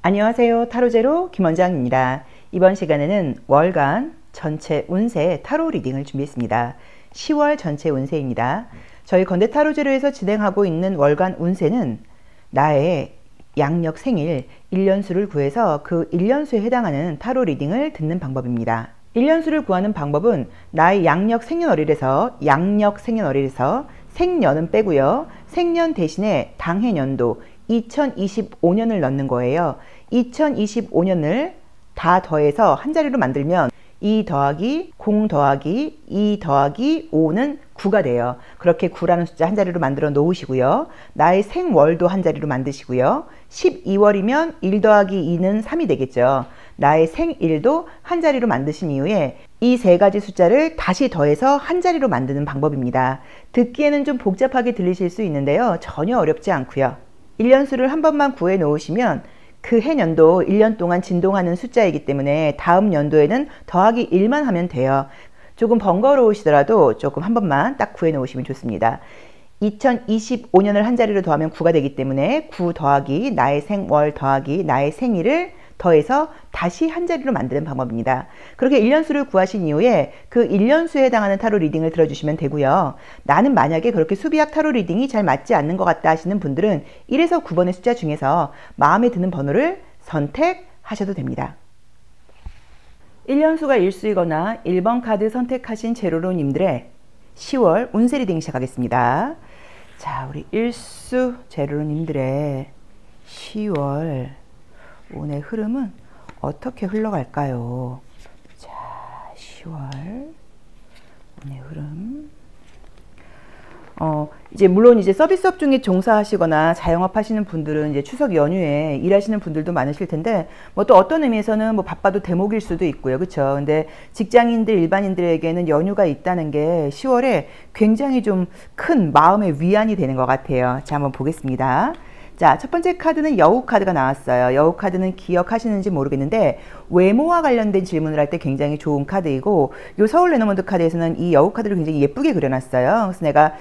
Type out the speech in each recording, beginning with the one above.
안녕하세요. 타로제로 김원장입니다. 이번 시간에는 월간 전체 운세 타로 리딩을 준비했습니다. 10월 전체 운세입니다. 저희 건대 타로제로에서 진행하고 있는 월간 운세는 나의 양력 생일 1년수를 구해서 그 1년수에 해당하는 타로 리딩을 듣는 방법입니다. 1년수를 구하는 방법은 나의 양력 생년월일에서 생년은 빼고요. 생년 대신에 당해년도 2025년을 넣는 거예요. 2025년을 다 더해서 한 자리로 만들면 2 더하기 0 더하기 2 더하기 5는 9가 돼요. 그렇게 9라는 숫자 한 자리로 만들어 놓으시고요. 나의 생월도 한 자리로 만드시고요. 12월이면 1 더하기 2는 3이 되겠죠. 나의 생일도 한 자리로 만드신 이후에 이 세 가지 숫자를 다시 더해서 한 자리로 만드는 방법입니다. 듣기에는 좀 복잡하게 들리실 수 있는데요. 전혀 어렵지 않고요. 1년수를 한 번만 구해 놓으시면 그 해년도 1년 동안 진동하는 숫자이기 때문에 다음 연도에는 더하기 1만 하면 돼요. 조금 번거로우시더라도 조금 한 번만 딱 구해 놓으시면 좋습니다. 2025년을 한 자리로 더하면 9가 되기 때문에 9 더하기 나의 생월 더하기 나의 생일을 더해서 다시 한 자리로 만드는 방법입니다. 그렇게 1년수를 구하신 이후에 그 1년수에 해당하는 타로 리딩을 들어주시면 되고요. 나는 만약에 그렇게 수비학 타로 리딩이 잘 맞지 않는 것 같다 하시는 분들은 1에서 9번의 숫자 중에서 마음에 드는 번호를 선택하셔도 됩니다. 1년수가 일수이거나 1번 카드 선택하신 제로로님들의 10월 운세 리딩 시작하겠습니다. 자, 우리 일수 제로로님들의 10월 운의 흐름은 어떻게 흘러갈까요? 자, 10월 운의 흐름. 물론 서비스업 중에 종사하시거나 자영업 하시는 분들은 이제 추석 연휴에 일하시는 분들도 많으실 텐데, 또 어떤 의미에서는 바빠도 대목일 수도 있고요. 그쵸? 근데 직장인들, 일반인들에게는 연휴가 있다는 게 10월에 굉장히 좀 큰 마음의 위안이 되는 것 같아요. 자, 한번 보겠습니다. 자, 첫 번째 카드는 여우 카드가 나왔어요. 여우 카드는 기억하시는지 모르겠는데 외모와 관련된 질문을 할 때 굉장히 좋은 카드이고, 요 서울 레노먼드 카드에서는 이 여우 카드를 굉장히 예쁘게 그려놨어요. 그래서 내가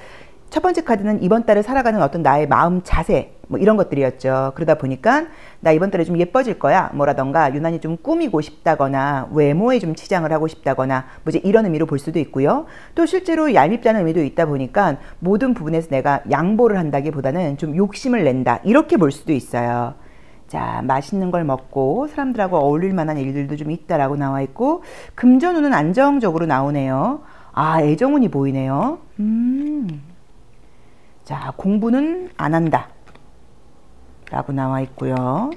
첫 번째 카드는 이번 달을 살아가는 어떤 나의 마음 자세 이런 것들이었죠. 그러다 보니까 나 이번 달에 좀 예뻐질 거야 뭐라던가 유난히 좀 꾸미고 싶다거나 외모에 좀 치장을 하고 싶다거나 이제 이런 의미로 볼 수도 있고요. 또 실제로 얄밉다는 의미도 있다 보니까 모든 부분에서 내가 양보를 한다기보다는 좀 욕심을 낸다 이렇게 볼 수도 있어요. 자, 맛있는 걸 먹고 사람들하고 어울릴 만한 일들도 좀 있다라고 나와 있고, 금전운은 안정적으로 나오네요. 아, 애정운이 보이네요. 자, 공부는 안 한다 라고 나와 있고요.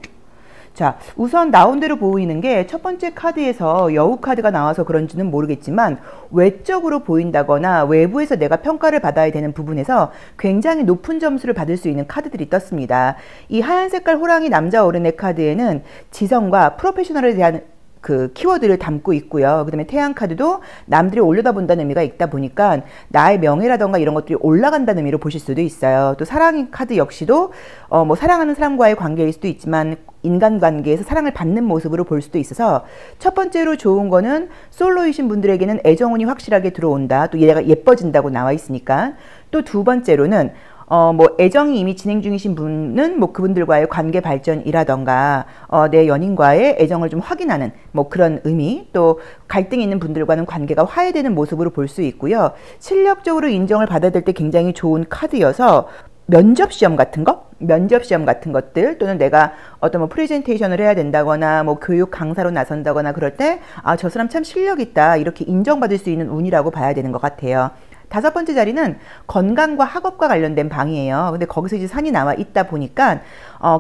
자, 우선 나온 대로 보이는 게 첫 번째 카드에서 여우 카드가 나와서 그런지는 모르겠지만 외적으로 보인다거나 외부에서 내가 평가를 받아야 되는 부분에서 굉장히 높은 점수를 받을 수 있는 카드들이 떴습니다. 이 하얀 색깔 호랑이 남자 어른의 카드에는 지성과 프로페셔널에 대한 그 키워드를 담고 있고요. 그 다음에 태양 카드도 남들이 올려다본다는 의미가 있다 보니까 나의 명예라던가 이런 것들이 올라간다는 의미로 보실 수도 있어요. 또 사랑 카드 역시도 사랑하는 사람과의 관계일 수도 있지만 인간관계에서 사랑을 받는 모습으로 볼 수도 있어서, 첫 번째로 좋은 거는 솔로이신 분들에게는 애정운이 확실하게 들어온다. 또 얘가 예뻐진다고 나와 있으니까. 또 두 번째로는 애정이 이미 진행 중이신 분은 그분들과의 관계 발전이라던가 내 연인과의 애정을 좀 확인하는 그런 의미, 또 갈등이 있는 분들과는 관계가 화해되는 모습으로 볼 수 있고요. 실력적으로 인정을 받아야 될 때 굉장히 좋은 카드여서 면접시험 같은 것들, 또는 내가 어떤 프레젠테이션을 해야 된다거나 교육 강사로 나선다거나 그럴 때 저 사람 참 실력 있다 이렇게 인정받을 수 있는 운이라고 봐야 되는 것 같아요. 다섯 번째 자리는 건강과 학업과 관련된 방이에요. 근데 거기서 이제 산이 나와 있다 보니까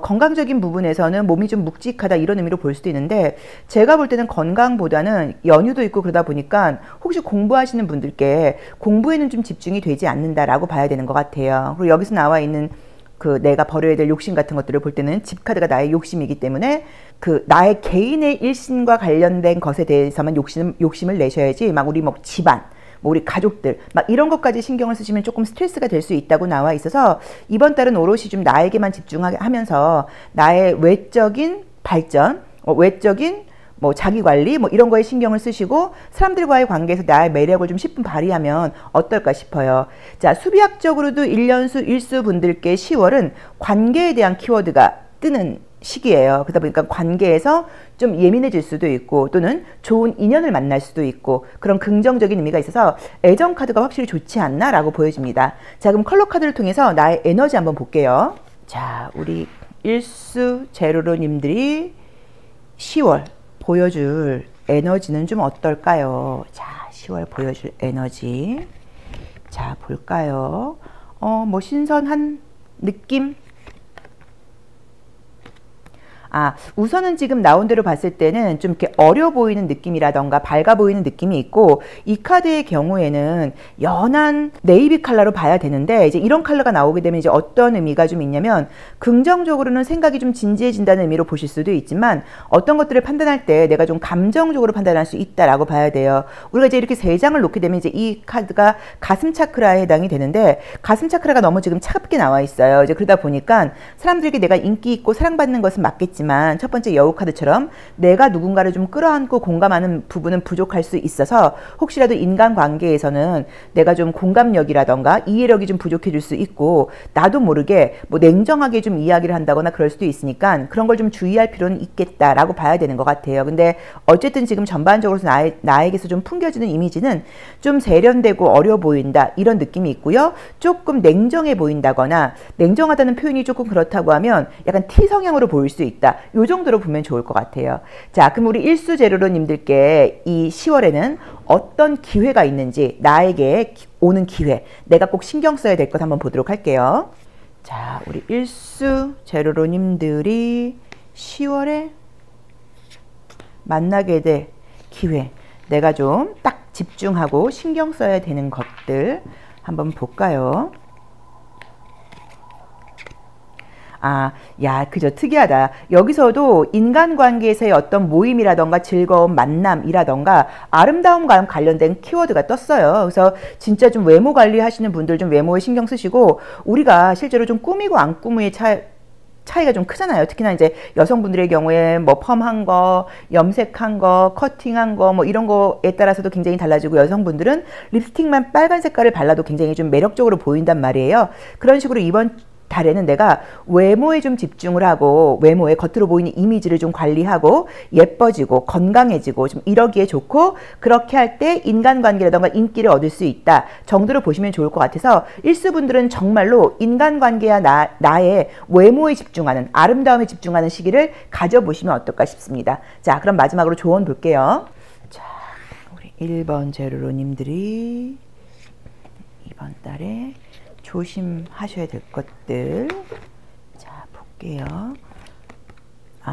건강적인 부분에서는 몸이 좀 묵직하다 이런 의미로 볼 수도 있는데, 제가 볼 때는 건강보다는 연휴도 있고 그러다 보니까 혹시 공부하시는 분들께 공부에는 좀 집중이 되지 않는다라고 봐야 되는 것 같아요. 그리고 여기서 나와 있는 내가 버려야 될 욕심 같은 것들을 볼 때는 집 카드가 나의 욕심이기 때문에 나의 개인의 일신과 관련된 것에 대해서만 욕심을 내셔야지 우리 집안 우리 가족들 이런 것까지 신경을 쓰시면 조금 스트레스가 될 수 있다고 나와 있어서, 이번 달은 오롯이 좀 나에게만 집중하면서 나의 외적인 발전, 외적인 자기관리 이런 거에 신경을 쓰시고 사람들과의 관계에서 나의 매력을 좀 10분 발휘하면 어떨까 싶어요. 자, 수비학적으로도 1년수 1수 분들께 10월은 관계에 대한 키워드가 뜨는 시기예요. 그러다 보니까 관계에서 좀 예민해질 수도 있고 또는 좋은 인연을 만날 수도 있고 그런 긍정적인 의미가 있어서 애정 카드가 확실히 좋지 않나 라고 보여집니다. 자, 그럼 컬러 카드를 통해서 나의 에너지 한번 볼게요. 자, 우리 일수 제로로님들이 10월 보여줄 에너지는 좀 어떨까요? 자, 10월 보여줄 에너지. 자, 볼까요? 뭐 신선한 느낌? 우선은 지금 나온 대로 봤을 때는 좀 이렇게 어려 보이는 느낌이라던가 밝아 보이는 느낌이 있고, 이 카드의 경우에는 연한 네이비 컬러로 봐야 되는데, 이제 이런 컬러가 나오게 되면 이제 어떤 의미가 좀 있냐면, 긍정적으로는 생각이 좀 진지해진다는 의미로 보실 수도 있지만, 어떤 것들을 판단할 때 내가 좀 감정적으로 판단할 수 있다라고 봐야 돼요. 우리가 이제 이렇게 세 장을 놓게 되면 이제 이 카드가 가슴 차크라에 해당이 되는데, 가슴 차크라가 너무 지금 차갑게 나와 있어요. 이제 그러다 보니까 사람들에게 내가 인기 있고 사랑받는 것은 맞겠지만, 첫 번째 여우 카드처럼 내가 누군가를 좀 끌어안고 공감하는 부분은 부족할 수 있어서 혹시라도 인간관계에서는 내가 좀 공감력이라던가 이해력이 좀 부족해질 수 있고, 나도 모르게 뭐 냉정하게 좀 이야기를 한다거나 그럴 수도 있으니까 그런 걸 좀 주의할 필요는 있겠다라고 봐야 되는 것 같아요. 근데 어쨌든 지금 전반적으로 나에게서 좀 풍겨지는 이미지는 좀 세련되고 어려 보인다 이런 느낌이 있고요. 조금 냉정해 보인다거나, 냉정하다는 표현이 조금 그렇다고 하면 약간 T 성향으로 보일 수 있다. 요 정도로 보면 좋을 것 같아요. 자, 그럼 우리 일수제로로님들께 이 10월에는 어떤 기회가 있는지, 나에게 오는 기회, 내가 꼭 신경 써야 될 것 한번 보도록 할게요. 자, 우리 일수제로로님들이 10월에 만나게 될 기회, 내가 좀 딱 집중하고 신경 써야 되는 것들 한번 볼까요? 야, 그죠. 특이하다. 여기서도 인간관계에서의 어떤 모임이라던가 즐거운 만남이라던가 아름다움과 관련된 키워드가 떴어요. 그래서 진짜 좀 외모 관리하시는 분들 좀 외모에 신경 쓰시고, 우리가 실제로 좀 꾸미고 안 꾸미의 차이가 좀 크잖아요. 특히나 이제 여성분들의 경우에 뭐 펌한 거, 염색한 거, 커팅한 거, 뭐 이런 거에 따라서도 굉장히 달라지고, 여성분들은 립스틱만 빨간 색깔을 발라도 굉장히 좀 매력적으로 보인단 말이에요. 그런 식으로 이번 달에는 내가 외모에 좀 집중을 하고, 외모에 겉으로 보이는 이미지를 좀 관리하고 예뻐지고 건강해지고 좀 이러기에 좋고, 그렇게 할 때 인간관계라던가 인기를 얻을 수 있다 정도로 보시면 좋을 것 같아서, 일수분들은 정말로 인간관계와 나의 외모에 집중하는, 아름다움에 집중하는 시기를 가져보시면 어떨까 싶습니다. 자, 그럼 마지막으로 조언 볼게요. 자, 우리 1번 제로로님들이 이번 달에 조심하셔야 될 것들. 자, 볼게요.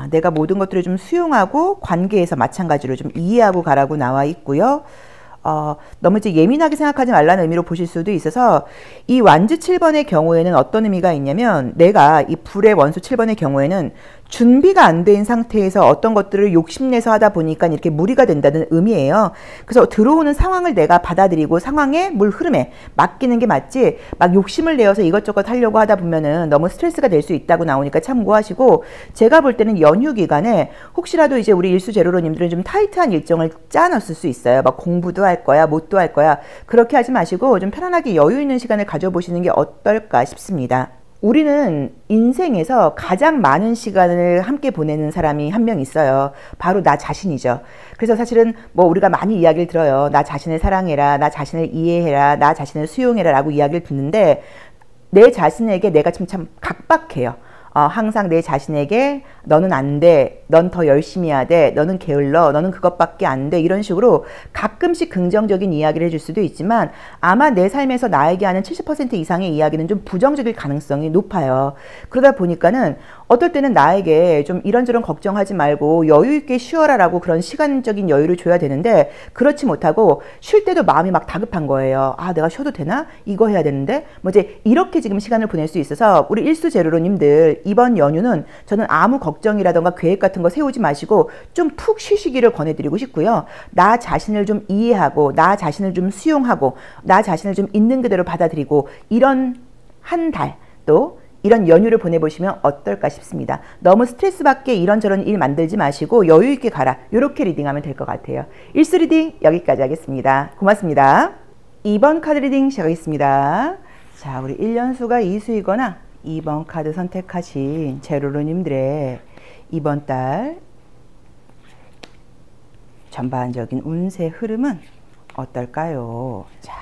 내가 모든 것들을 좀 수용하고 관계에서 마찬가지로 좀 이해하고 가라고 나와 있고요. 너무 이제 예민하게 생각하지 말라는 의미로 보실 수도 있어서, 이 완즈 7번의 경우에는 어떤 의미가 있냐면, 내가 이 불의 원수 7번의 경우에는 준비가 안 된 상태에서 어떤 것들을 욕심내서 하다 보니까 이렇게 무리가 된다는 의미예요. 그래서 들어오는 상황을 내가 받아들이고 상황의 물 흐름에 맡기는 게 맞지, 막 욕심을 내어서 이것저것 하려고 하다 보면은 너무 스트레스가 될 수 있다고 나오니까 참고하시고, 제가 볼 때는 연휴 기간에 혹시라도 이제 우리 일수제로로님들은 좀 타이트한 일정을 짜놨을 수 있어요. 막 공부도 할 거야, 못도 할 거야. 그렇게 하지 마시고 좀 편안하게 여유 있는 시간을 가져보시는 게 어떨까 싶습니다. 우리는 인생에서 가장 많은 시간을 함께 보내는 사람이 한 명 있어요. 바로 나 자신이죠. 그래서 사실은 뭐 우리가 많이 이야기를 들어요. 나 자신을 사랑해라, 나 자신을 이해해라, 나 자신을 수용해라 라고 이야기를 듣는데, 내 자신에게 내가 참 각박해요. 항상 내 자신에게 너는 안 돼, 넌 더 열심히 해야 돼, 너는 게을러, 너는 그것밖에 안 돼, 이런 식으로 가끔씩 긍정적인 이야기를 해줄 수도 있지만, 아마 내 삶에서 나에게 하는 70% 이상의 이야기는 좀 부정적일 가능성이 높아요. 그러다 보니까는 어떨 때는 나에게 좀 이런저런 걱정하지 말고 여유 있게 쉬어라 라고 그런 시간적인 여유를 줘야 되는데, 그렇지 못하고 쉴 때도 마음이 막 다급한 거예요. 내가 쉬어도 되나? 이거 해야 되는데? 뭐 이제 이렇게 지금 시간을 보낼 수 있어서, 우리 일수제로로님들 이번 연휴는 저는 아무 걱정이라던가 계획 같은 거 세우지 마시고 좀 푹 쉬시기를 권해드리고 싶고요. 나 자신을 좀 이해하고, 나 자신을 좀 수용하고, 나 자신을 좀 있는 그대로 받아들이고, 이런 한 달, 또 이런 연휴를 보내보시면 어떨까 싶습니다. 너무 스트레스 받게 이런저런 일 만들지 마시고 여유 있게 가라. 이렇게 리딩하면 될 것 같아요. 일수 리딩 여기까지 하겠습니다. 고맙습니다. 2번 카드 리딩 시작하겠습니다. 자, 우리 1년수가 2수이거나 2번 카드 선택하신 제로로님들의 이번 달 전반적인 운세 흐름은 어떨까요? 자,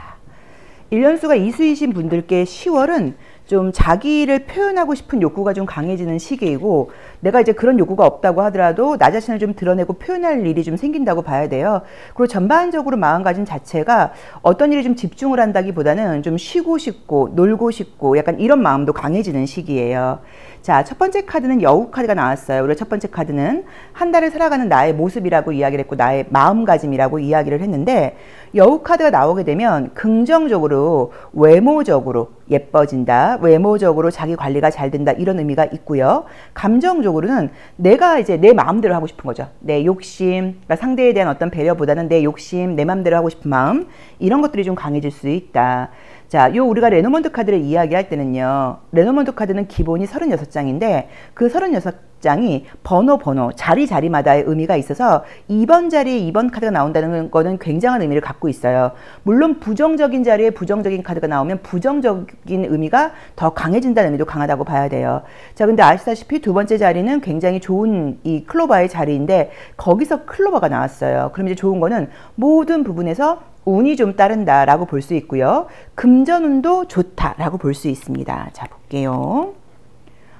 1년수가 이수이신 분들께 10월은 좀 자기를 표현하고 싶은 욕구가 좀 강해지는 시기이고, 내가 이제 그런 욕구가 없다고 하더라도 나 자신을 좀 드러내고 표현할 일이 좀 생긴다고 봐야 돼요. 그리고 전반적으로 마음가짐 자체가 어떤 일에 좀 집중을 한다기보다는 좀 쉬고 싶고 놀고 싶고 약간 이런 마음도 강해지는 시기예요. 자, 첫 번째 카드는 여우 카드가 나왔어요. 우리가 첫 번째 카드는 한 달을 살아가는 나의 모습이라고 이야기를 했고, 나의 마음가짐이라고 이야기를 했는데, 여우 카드가 나오게 되면 긍정적으로 외모적으로 예뻐진다, 외모적으로 자기 관리가 잘 된다, 이런 의미가 있고요. 감정적으로는 내가 이제 내 마음대로 하고 싶은 거죠. 내 욕심, 그러니까 상대에 대한 어떤 배려보다는 내 욕심, 내 마음대로 하고 싶은 마음, 이런 것들이 좀 강해질 수 있다. 자, 요 우리가 레노먼트 카드를 이야기할 때는요, 레노먼트 카드는 기본이 36장인데 그 36장이 번호 자리마다의 의미가 있어서 2번 자리에 2번 카드가 나온다는 거는 굉장한 의미를 갖고 있어요. 물론 부정적인 자리에 부정적인 카드가 나오면 부정적인 의미가 더 강해진다는 의미도 강하다고 봐야 돼요. 자, 근데 아시다시피 두 번째 자리는 굉장히 좋은 이 클로버의 자리인데 거기서 클로버가 나왔어요. 그럼 이제 좋은 거는 모든 부분에서 운이 좀 따른다라고 볼 수 있고요. 금전운도 좋다라고 볼 수 있습니다. 자, 볼게요.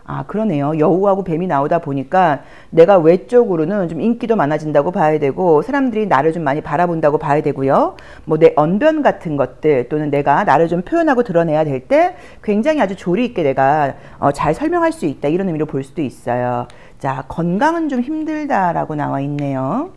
아, 그러네요. 여우하고 뱀이 나오다 보니까 내가 외적으로는 좀 인기도 많아진다고 봐야 되고, 사람들이 나를 좀 많이 바라본다고 봐야 되고요. 뭐 내 언변 같은 것들, 또는 내가 나를 좀 표현하고 드러내야 될 때 굉장히 아주 조리 있게 내가 잘 설명할 수 있다, 이런 의미로 볼 수도 있어요. 자, 건강은 좀 힘들다라고 나와 있네요.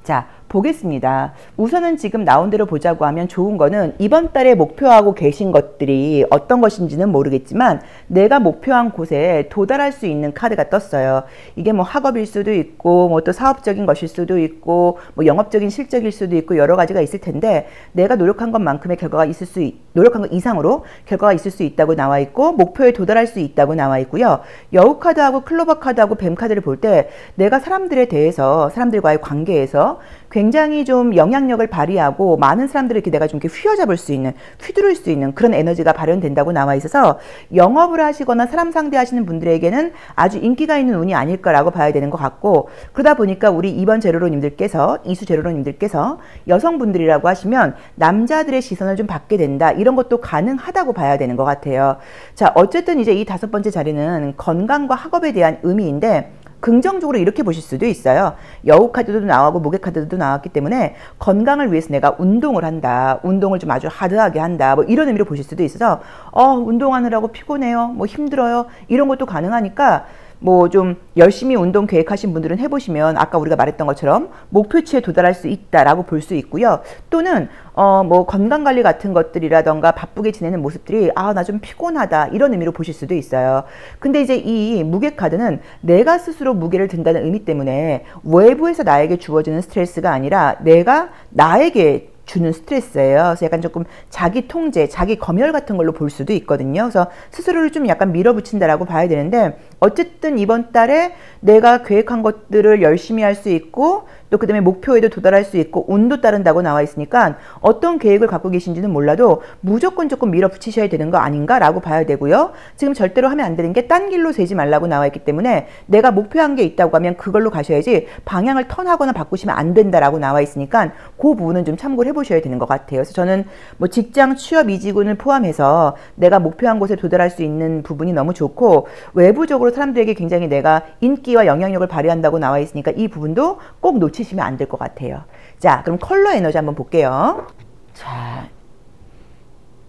자, 보겠습니다. 우선은 지금 나온 대로 보자고 하면 좋은 거는 이번 달에 목표하고 계신 것들이 어떤 것인지는 모르겠지만 내가 목표한 곳에 도달할 수 있는 카드가 떴어요. 이게 뭐 학업일 수도 있고 뭐 또 사업적인 것일 수도 있고 뭐 영업적인 실적일 수도 있고 여러 가지가 있을 텐데, 내가 노력한 것만큼의 결과가 있을 노력한 것 이상으로 결과가 있을 수 있다고 나와 있고, 목표에 도달할 수 있다고 나와 있고요. 여우 카드하고 클로버 카드하고 뱀 카드를 볼 때 내가 사람들에 대해서, 사람들과의 관계에서 굉장히 좀 영향력을 발휘하고 많은 사람들을 내가 좀 이렇게 휘어잡을 수 있는, 휘두를 수 있는 그런 에너지가 발현된다고 나와 있어서, 영업을 하시거나 사람 상대하시는 분들에게는 아주 인기가 있는 운이 아닐까라고 봐야 되는 것 같고, 그러다 보니까 우리 2번 제로로님들께서, 이수 제로로님들께서 여성분들이라고 하시면 남자들의 시선을 좀 받게 된다, 이런 것도 가능하다고 봐야 되는 것 같아요. 자, 어쨌든 이제 이 다섯 번째 자리는 건강과 학업에 대한 의미인데, 긍정적으로 이렇게 보실 수도 있어요. 여우 카드도 나오고 무게 카드도 나왔기 때문에 건강을 위해서 내가 운동을 한다, 운동을 좀 아주 하드하게 한다, 뭐 이런 의미로 보실 수도 있어서 운동하느라고 피곤해요, 뭐 힘들어요, 이런 것도 가능하니까 뭐 좀 열심히 운동 계획하신 분들은 해보시면 아까 우리가 말했던 것처럼 목표치에 도달할 수 있다라고 볼 수 있고요. 또는 뭐 건강관리 같은 것들이라던가 바쁘게 지내는 모습들이 나 좀 피곤하다, 이런 의미로 보실 수도 있어요. 근데 이제 이 무게 카드는 내가 스스로 무게를 든다는 의미 때문에 외부에서 나에게 주어지는 스트레스가 아니라 내가 나에게 주는 스트레스예요. 그래서 약간 조금 자기 통제, 자기 검열 같은 걸로 볼 수도 있거든요. 그래서 스스로를 좀 약간 밀어붙인다라고 봐야 되는데, 어쨌든 이번 달에 내가 계획한 것들을 열심히 할 수 있고, 또 그 다음에 목표에도 도달할 수 있고 운도 따른다고 나와 있으니까 어떤 계획을 갖고 계신지는 몰라도 무조건 조금 밀어붙이셔야 되는 거 아닌가라고 봐야 되고요. 지금 절대로 하면 안 되는 게 딴 길로 세지 말라고 나와 있기 때문에, 내가 목표한 게 있다고 하면 그걸로 가셔야지 방향을 턴하거나 바꾸시면 안 된다라고 나와 있으니까 그 부분은 좀 참고를 해보셔야 되는 것 같아요. 그래서 저는 뭐 직장, 취업, 이직운을 포함해서 내가 목표한 곳에 도달할 수 있는 부분이 너무 좋고, 외부적으로 사람들에게 굉장히 내가 인기와 영향력을 발휘한다고 나와 있으니까 이 부분도 꼭 놓치시면 안 될 것 같아요. 자, 그럼 컬러 에너지 한번 볼게요. 자,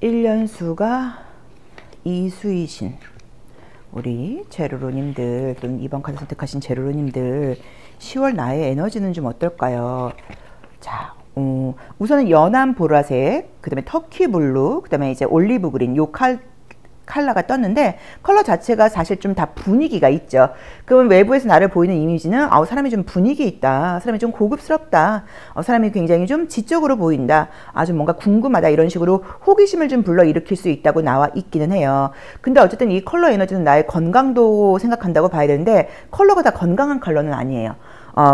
1년수가 이수이신 우리 제로로님들, 또는 2번 카드 선택하신 제로로님들, 10월 나의 에너지는 좀 어떨까요? 자, 우선은 연한 보라색, 그 다음에 터키 블루, 그 다음에 이제 올리브 그린, 요 컬러가 떴는데, 컬러 자체가 사실 좀 다 분위기가 있죠. 그러면 외부에서 나를 보이는 이미지는 사람이 좀 분위기 있다, 사람이 좀 고급스럽다, 사람이 굉장히 좀 지적으로 보인다, 아주 뭔가 궁금하다, 이런 식으로 호기심을 좀 불러일으킬 수 있다고 나와 있기는 해요. 근데 어쨌든 이 컬러 에너지는 나의 건강도 생각한다고 봐야 되는데, 컬러가 다 건강한 컬러는 아니에요.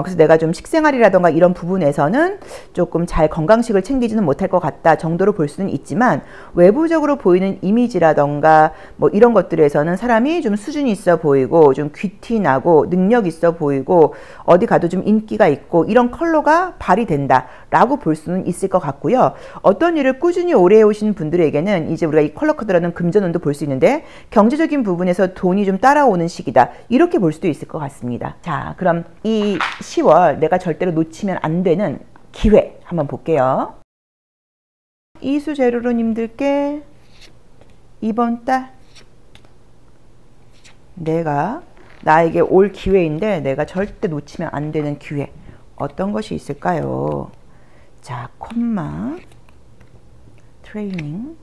그래서 내가 좀 식생활이라던가 이런 부분에서는 조금 잘 건강식을 챙기지는 못할 것 같다 정도로 볼 수는 있지만, 외부적으로 보이는 이미지라던가 뭐 이런 것들에서는 사람이 좀 수준이 있어 보이고 좀 귀티 나고 능력 있어 보이고 어디 가도 좀 인기가 있고 이런 컬러가 발휘된다 라고 볼 수는 있을 것 같고요. 어떤 일을 꾸준히 오래 해오신 분들에게는 이제 우리가 이 컬러 카드라는 금전운도 볼 수 있는데, 경제적인 부분에서 돈이 좀 따라오는 시기다 이렇게 볼 수도 있을 것 같습니다. 자, 그럼 이 10월 내가 절대로 놓치면 안 되는 기회 한번 볼게요. 이수 제로로님들께 이번 달 내가 나에게 올 기회인데 내가 절대 놓치면 안 되는 기회, 어떤 것이 있을까요? 자, 콤마 트레이닝.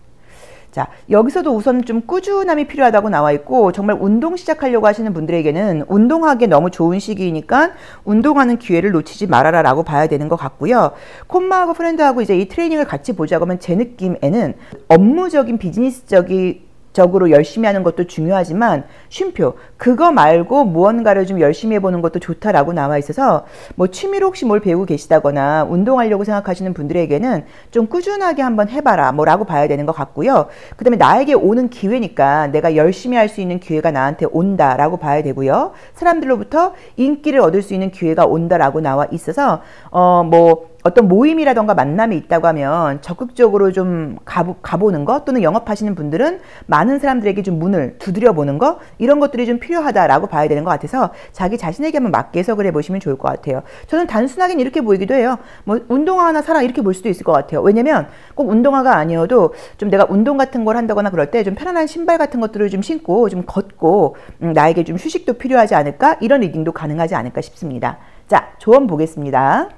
자, 여기서도 우선 좀 꾸준함이 필요하다고 나와 있고, 정말 운동 시작하려고 하시는 분들에게는 운동하기에 너무 좋은 시기이니까 운동하는 기회를 놓치지 말아라 라고 봐야 되는 것 같고요. 콤마하고 프렌드하고 이제 이 트레이닝을 같이 보자고 하면 제 느낌에는 업무적인 비즈니스적으로 열심히 하는 것도 중요하지만 쉼표, 그거 말고 무언가를 좀 열심히 해보는 것도 좋다라고 나와 있어서, 뭐 취미로 혹시 뭘 배우고 계시다거나 운동하려고 생각하시는 분들에게는 좀 꾸준하게 한번 해봐라 뭐라고 봐야 되는 것 같고요. 그 다음에 나에게 오는 기회니까 내가 열심히 할 수 있는 기회가 나한테 온다라고 봐야 되고요. 사람들로부터 인기를 얻을 수 있는 기회가 온다라고 나와 있어서 뭐 어떤 모임이라던가 만남이 있다고 하면 적극적으로 좀 가보는 것, 또는 영업하시는 분들은 많은 사람들에게 좀 문을 두드려 보는 것, 이런 것들이 좀 필요하다라고 봐야 되는 것 같아서 자기 자신에게 한번 맞게 해석을 해보시면 좋을 것 같아요. 저는 단순하게 이렇게 보이기도 해요. 뭐 운동화 하나 사라 이렇게 볼 수도 있을 것 같아요. 왜냐면 꼭 운동화가 아니어도 좀 내가 운동 같은 걸 한다거나 그럴 때 좀 편안한 신발 같은 것들을 좀 신고 좀 걷고 나에게 좀 휴식도 필요하지 않을까, 이런 리딩도 가능하지 않을까 싶습니다. 자, 조언 보겠습니다.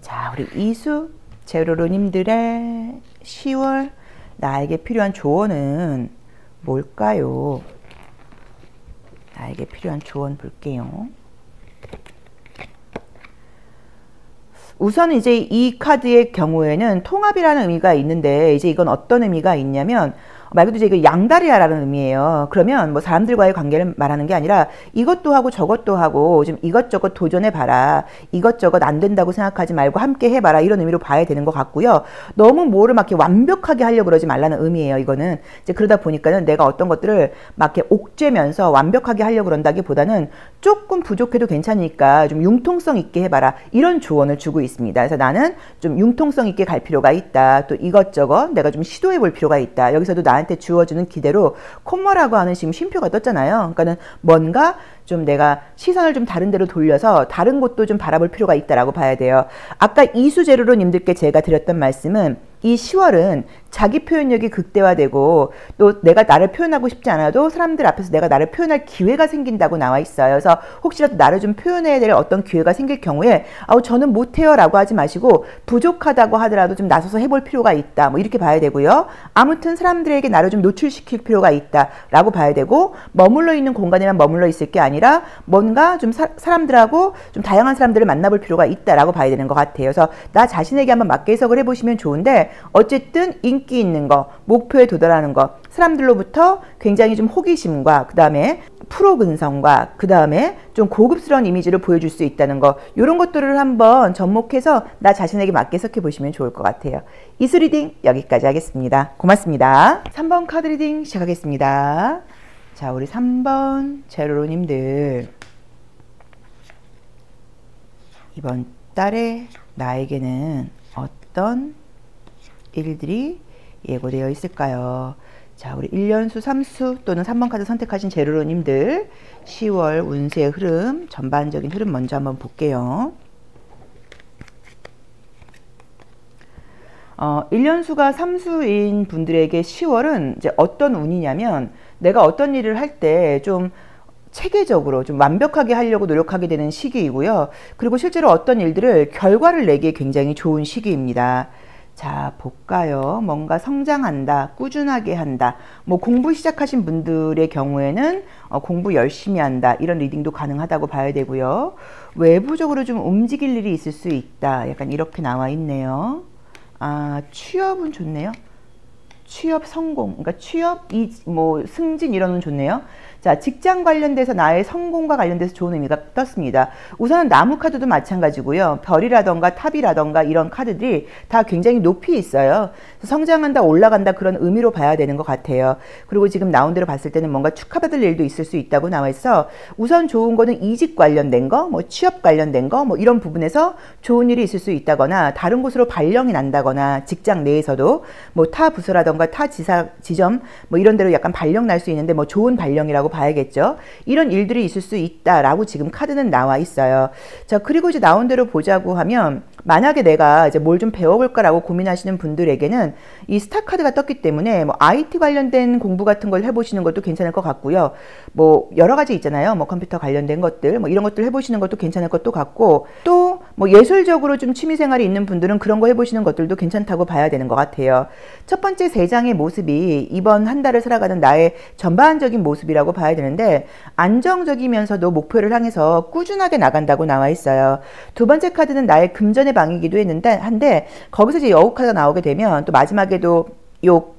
자, 우리 이수 제로로님들의 10월 나에게 필요한 조언은 뭘까요? 나에게 필요한 조언 볼게요. 우선 이제 이 카드의 경우에는 통합이라는 의미가 있는데, 이제 이건 어떤 의미가 있냐면 말 그대로 이제 양다리야라는 의미예요. 그러면 뭐 사람들과의 관계를 말하는 게 아니라 이것도 하고 저것도 하고 좀 이것저것 도전해봐라, 이것저것 안 된다고 생각하지 말고 함께 해봐라, 이런 의미로 봐야 되는 것 같고요. 너무 뭐를 막 이렇게 완벽하게 하려고 그러지 말라는 의미예요. 이거는 이제 그러다 보니까는 내가 어떤 것들을 막 이렇게 옥죄면서 완벽하게 하려고 그런다기보다는 조금 부족해도 괜찮으니까 좀 융통성 있게 해봐라, 이런 조언을 주고 있습니다. 그래서 나는 좀 융통성 있게 갈 필요가 있다, 또 이것저것 내가 좀 시도해 볼 필요가 있다. 여기서도 나한테 주어주는 기대로 콤마라고 하는 지금 쉼표가 떴잖아요. 그러니까는 뭔가 좀 내가 시선을 좀 다른 데로 돌려서 다른 곳도 좀 바라볼 필요가 있다라고 봐야 돼요. 아까 이수제로로님들께 제가 드렸던 말씀은 이 10월은 자기 표현력이 극대화되고 또 내가 나를 표현하고 싶지 않아도 사람들 앞에서 내가 나를 표현할 기회가 생긴다고 나와 있어요. 그래서 혹시라도 나를 좀 표현해야 될 어떤 기회가 생길 경우에 저는 못해요 라고 하지 마시고, 부족하다고 하더라도 좀 나서서 해볼 필요가 있다, 뭐 이렇게 봐야 되고요. 아무튼 사람들에게 나를 좀 노출시킬 필요가 있다 라고 봐야 되고, 머물러 있는 공간에만 머물러 있을 게 아니라 뭔가 좀 사람들하고 좀 다양한 사람들을 만나볼 필요가 있다 라고 봐야 되는 것 같아요. 그래서 나 자신에게 한번 맞게 해석을 해보시면 좋은데, 어쨌든 인기 있는 거, 목표에 도달하는 거, 사람들로부터 굉장히 좀 호기심과 그 다음에 프로 근성과 그 다음에 좀 고급스러운 이미지를 보여줄 수 있다는 거, 이런 것들을 한번 접목해서 나 자신에게 맞게 해석해 보시면 좋을 것 같아요. 이수 리딩 여기까지 하겠습니다. 고맙습니다. 3번 카드 리딩 시작하겠습니다. 자, 우리 3번 제로로님들, 이번 달에 나에게는 어떤 일들이 예고되어 있을까요? 자, 우리 1년수 3수 또는 3번 카드 선택하신 제로로님들 10월 운세의 흐름, 전반적인 흐름 먼저 한번 볼게요. 1년수가 3수인 분들에게 10월은 이제 어떤 운이냐면, 내가 어떤 일을 할 때 좀 체계적으로 좀 완벽하게 하려고 노력하게 되는 시기이고요. 그리고 실제로 어떤 일들을 결과를 내기에 굉장히 좋은 시기입니다. 자, 볼까요? 뭔가 성장한다, 꾸준하게 한다. 뭐 공부 시작하신 분들의 경우에는 공부 열심히 한다, 이런 리딩도 가능하다고 봐야 되고요. 외부적으로 좀 움직일 일이 있을 수 있다, 약간 이렇게 나와 있네요. 취업은 좋네요. 취업 성공, 그러니까 취업, 뭐 승진 이런 건 좋네요. 자, 직장 관련돼서 나의 성공과 관련돼서 좋은 의미가 떴습니다. 우선은 나무 카드도 마찬가지고요. 별이라던가 탑이라던가 이런 카드들이 다 굉장히 높이 있어요. 성장한다, 올라간다 그런 의미로 봐야 되는 것 같아요. 그리고 지금 나온 대로 봤을 때는 뭔가 축하받을 일도 있을 수 있다고 나와 있어. 우선 좋은 거는 이직 관련된 거, 뭐 취업 관련된 거, 뭐 이런 부분에서 좋은 일이 있을 수 있다거나 다른 곳으로 발령이 난다거나 직장 내에서도 뭐 타 부서라던가 타 지점 뭐 이런 데로 약간 발령 날 수 있는데 뭐 좋은 발령이라고 봐야겠죠. 이런 일들이 있을 수 있다라고 지금 카드는 나와 있어요. 자, 그리고 이제 나온 대로 보자고 하면 만약에 내가 이제 뭘 좀 배워볼까라고 고민하시는 분들에게는 이 스타 카드가 떴기 때문에 뭐 IT 관련된 공부 같은 걸 해보시는 것도 괜찮을 것 같고요. 뭐 여러 가지 있잖아요. 뭐 컴퓨터 관련된 것들, 뭐 이런 것들 해보시는 것도 괜찮을 것도 같고, 또 뭐 예술적으로 좀 취미생활이 있는 분들은 그런 거 해보시는 것들도 괜찮다고 봐야 되는 것 같아요. 첫 번째 세 장의 모습이 이번 한 달을 살아가는 나의 전반적인 모습이라고 봐야 되는데, 안정적이면서도 목표를 향해서 꾸준하게 나간다고 나와 있어요. 두 번째 카드는 나의 금전의 방이기도 한데 거기서 이제 여우 카드가 나오게 되면 또 마지막에도 요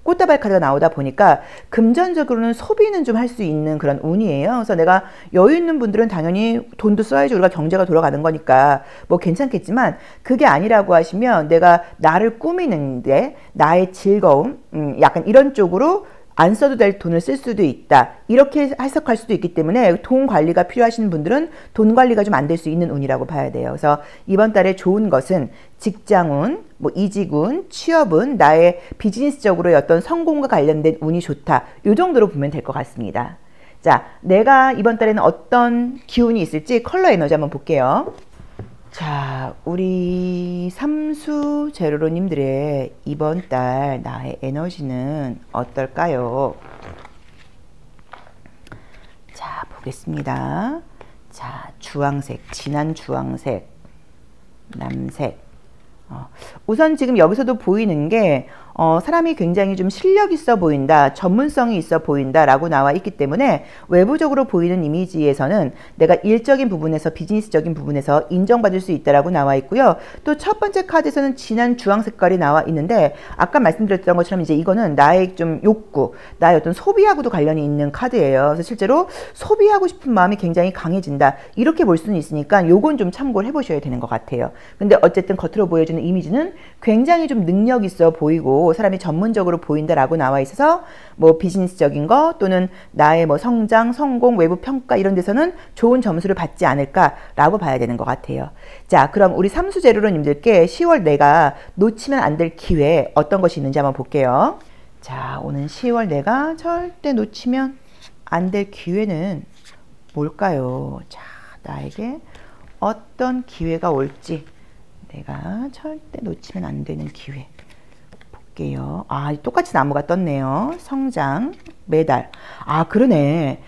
꽃다발 카드가 나오다 보니까 금전적으로는 소비는 좀 할 수 있는 그런 운이에요. 그래서 내가 여유 있는 분들은 당연히 돈도 써야지 우리가 경제가 돌아가는 거니까 뭐 괜찮겠지만, 그게 아니라고 하시면 내가 나를 꾸미는데 나의 즐거움, 약간 이런 쪽으로 안 써도 될 돈을 쓸 수도 있다, 이렇게 해석할 수도 있기 때문에 돈 관리가 필요하신 분들은 돈 관리가 좀 안 될 수 있는 운이라고 봐야 돼요. 그래서 이번 달에 좋은 것은 직장운, 뭐 이직운, 취업운, 나의 비즈니스적으로의 어떤 성공과 관련된 운이 좋다, 이 정도로 보면 될 것 같습니다. 자, 내가 이번 달에는 어떤 기운이 있을지 컬러 에너지 한번 볼게요. 자, 우리 삼수 제로로님들의 이번 달 나의 에너지는 어떨까요? 자, 보겠습니다. 자, 주황색, 진한 주황색, 남색. 우선 지금 여기서도 보이는 게 사람이 굉장히 좀 실력 있어 보인다, 전문성이 있어 보인다 라고 나와 있기 때문에 외부적으로 보이는 이미지에서는 내가 일적인 부분에서, 비즈니스적인 부분에서 인정받을 수 있다라고 나와 있고요. 또 첫 번째 카드에서는 진한 주황 색깔이 나와 있는데, 아까 말씀드렸던 것처럼 이제 이거는 나의 좀 욕구, 나의 어떤 소비하고도 관련이 있는 카드예요. 그래서 실제로 소비하고 싶은 마음이 굉장히 강해진다, 이렇게 볼 수는 있으니까 요건 좀 참고를 해보셔야 되는 것 같아요. 근데 어쨌든 겉으로 보여주는 이미지는 굉장히 좀 능력 있어 보이고 사람이 전문적으로 보인다라고 나와 있어서 뭐 비즈니스적인 거 또는 나의 뭐 성장, 성공, 외부 평가 이런 데서는 좋은 점수를 받지 않을까라고 봐야 되는 것 같아요. 자, 그럼 우리 삼수제로로님들께 10월 내가 놓치면 안 될 기회 어떤 것이 있는지 한번 볼게요. 자, 오는 10월 내가 절대 놓치면 안 될 기회는 뭘까요? 자, 나에게 어떤 기회가 올지, 내가 절대 놓치면 안 되는 기회 볼게요. 아, 똑같이 나무가 떴네요. 성장, 메달. 아, 그러네.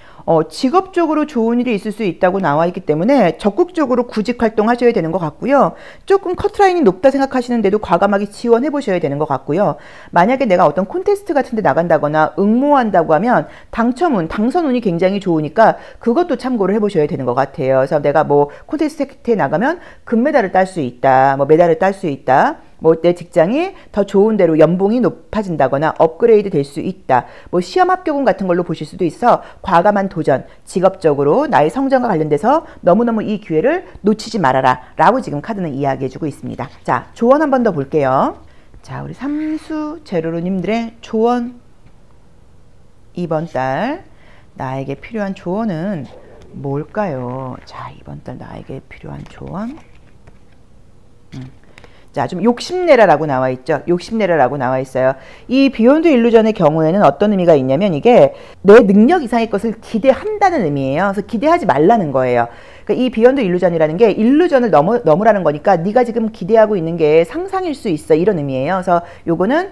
직업적으로 좋은 일이 있을 수 있다고 나와 있기 때문에 적극적으로 구직 활동하셔야 되는 것 같고요. 조금 커트라인이 높다 생각하시는데도 과감하게 지원해 보셔야 되는 것 같고요. 만약에 내가 어떤 콘테스트 같은 데 나간다거나 응모한다고 하면 당첨운, 당선운이 굉장히 좋으니까 그것도 참고를 해 보셔야 되는 것 같아요. 그래서 내가 뭐 콘테스트에 나가면 금메달을 딸 수 있다, 뭐 메달을 딸 수 있다, 뭐 내 직장이 더 좋은 데로 연봉이 높아진다거나 업그레이드 될 수 있다, 뭐 시험 합격운 같은 걸로 보실 수도 있어 과감한 도전, 직업적으로 나의 성장과 관련돼서 너무너무 이 기회를 놓치지 말아라 라고 지금 카드는 이야기해주고 있습니다. 자, 조언 한 번 더 볼게요. 자, 우리 삼수 제로로님들의 조언, 이번 달 나에게 필요한 조언은 뭘까요? 자, 이번 달 나에게 필요한 조언, 자, 좀 욕심내라라고 나와 있죠. 욕심내라라고 나와 있어요. 이 비욘드 일루전의 경우에는 어떤 의미가 있냐면 이게 내 능력 이상의 것을 기대한다는 의미예요. 그래서 기대하지 말라는 거예요. 그러니까 이 비욘드 일루전이라는 게 일루전을 넘으라는 거니까 네가 지금 기대하고 있는 게 상상일 수 있어, 이런 의미예요. 그래서 요거는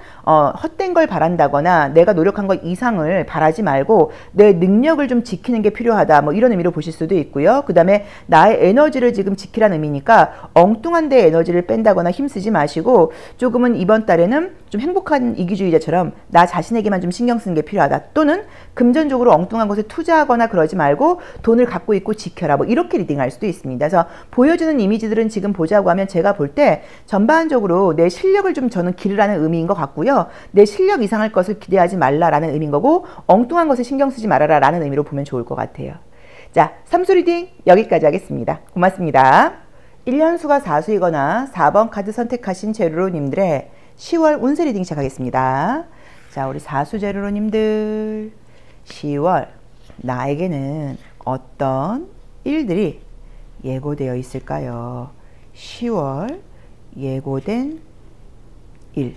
헛된 걸 바란다거나 내가 노력한 것 이상을 바라지 말고 내 능력을 좀 지키는 게 필요하다, 뭐 이런 의미로 보실 수도 있고요. 그 다음에 나의 에너지를 지금 지키라는 의미니까 엉뚱한 데 에너지를 뺀다거나 힘쓰지 마시고 조금은 이번 달에는 좀 행복한 이기주의자처럼 나 자신에게만 좀 신경 쓰는 게 필요하다. 또는 금전적으로 엉뚱한 것에 투자하거나 그러지 말고 돈을 갖고 있고 지켜라. 뭐 이렇게 리딩할 수도 있습니다. 그래서 보여주는 이미지들은 지금 보자고 하면 제가 볼 때 전반적으로 내 실력을 좀 저는 기르라는 의미인 것 같고요. 내 실력 이상할 것을 기대하지 말라라는 의미인 거고 엉뚱한 것에 신경 쓰지 말아라라는 의미로 보면 좋을 것 같아요. 자, 삼수 리딩 여기까지 하겠습니다. 고맙습니다. 1년수가 4수이거나 4번 카드 선택하신 제로로님들의 10월 운세 리딩 시작하겠습니다. 자, 우리 4수 제로로님들 10월 나에게는 어떤 일들이 예고되어 있을까요? 10월 예고된 일.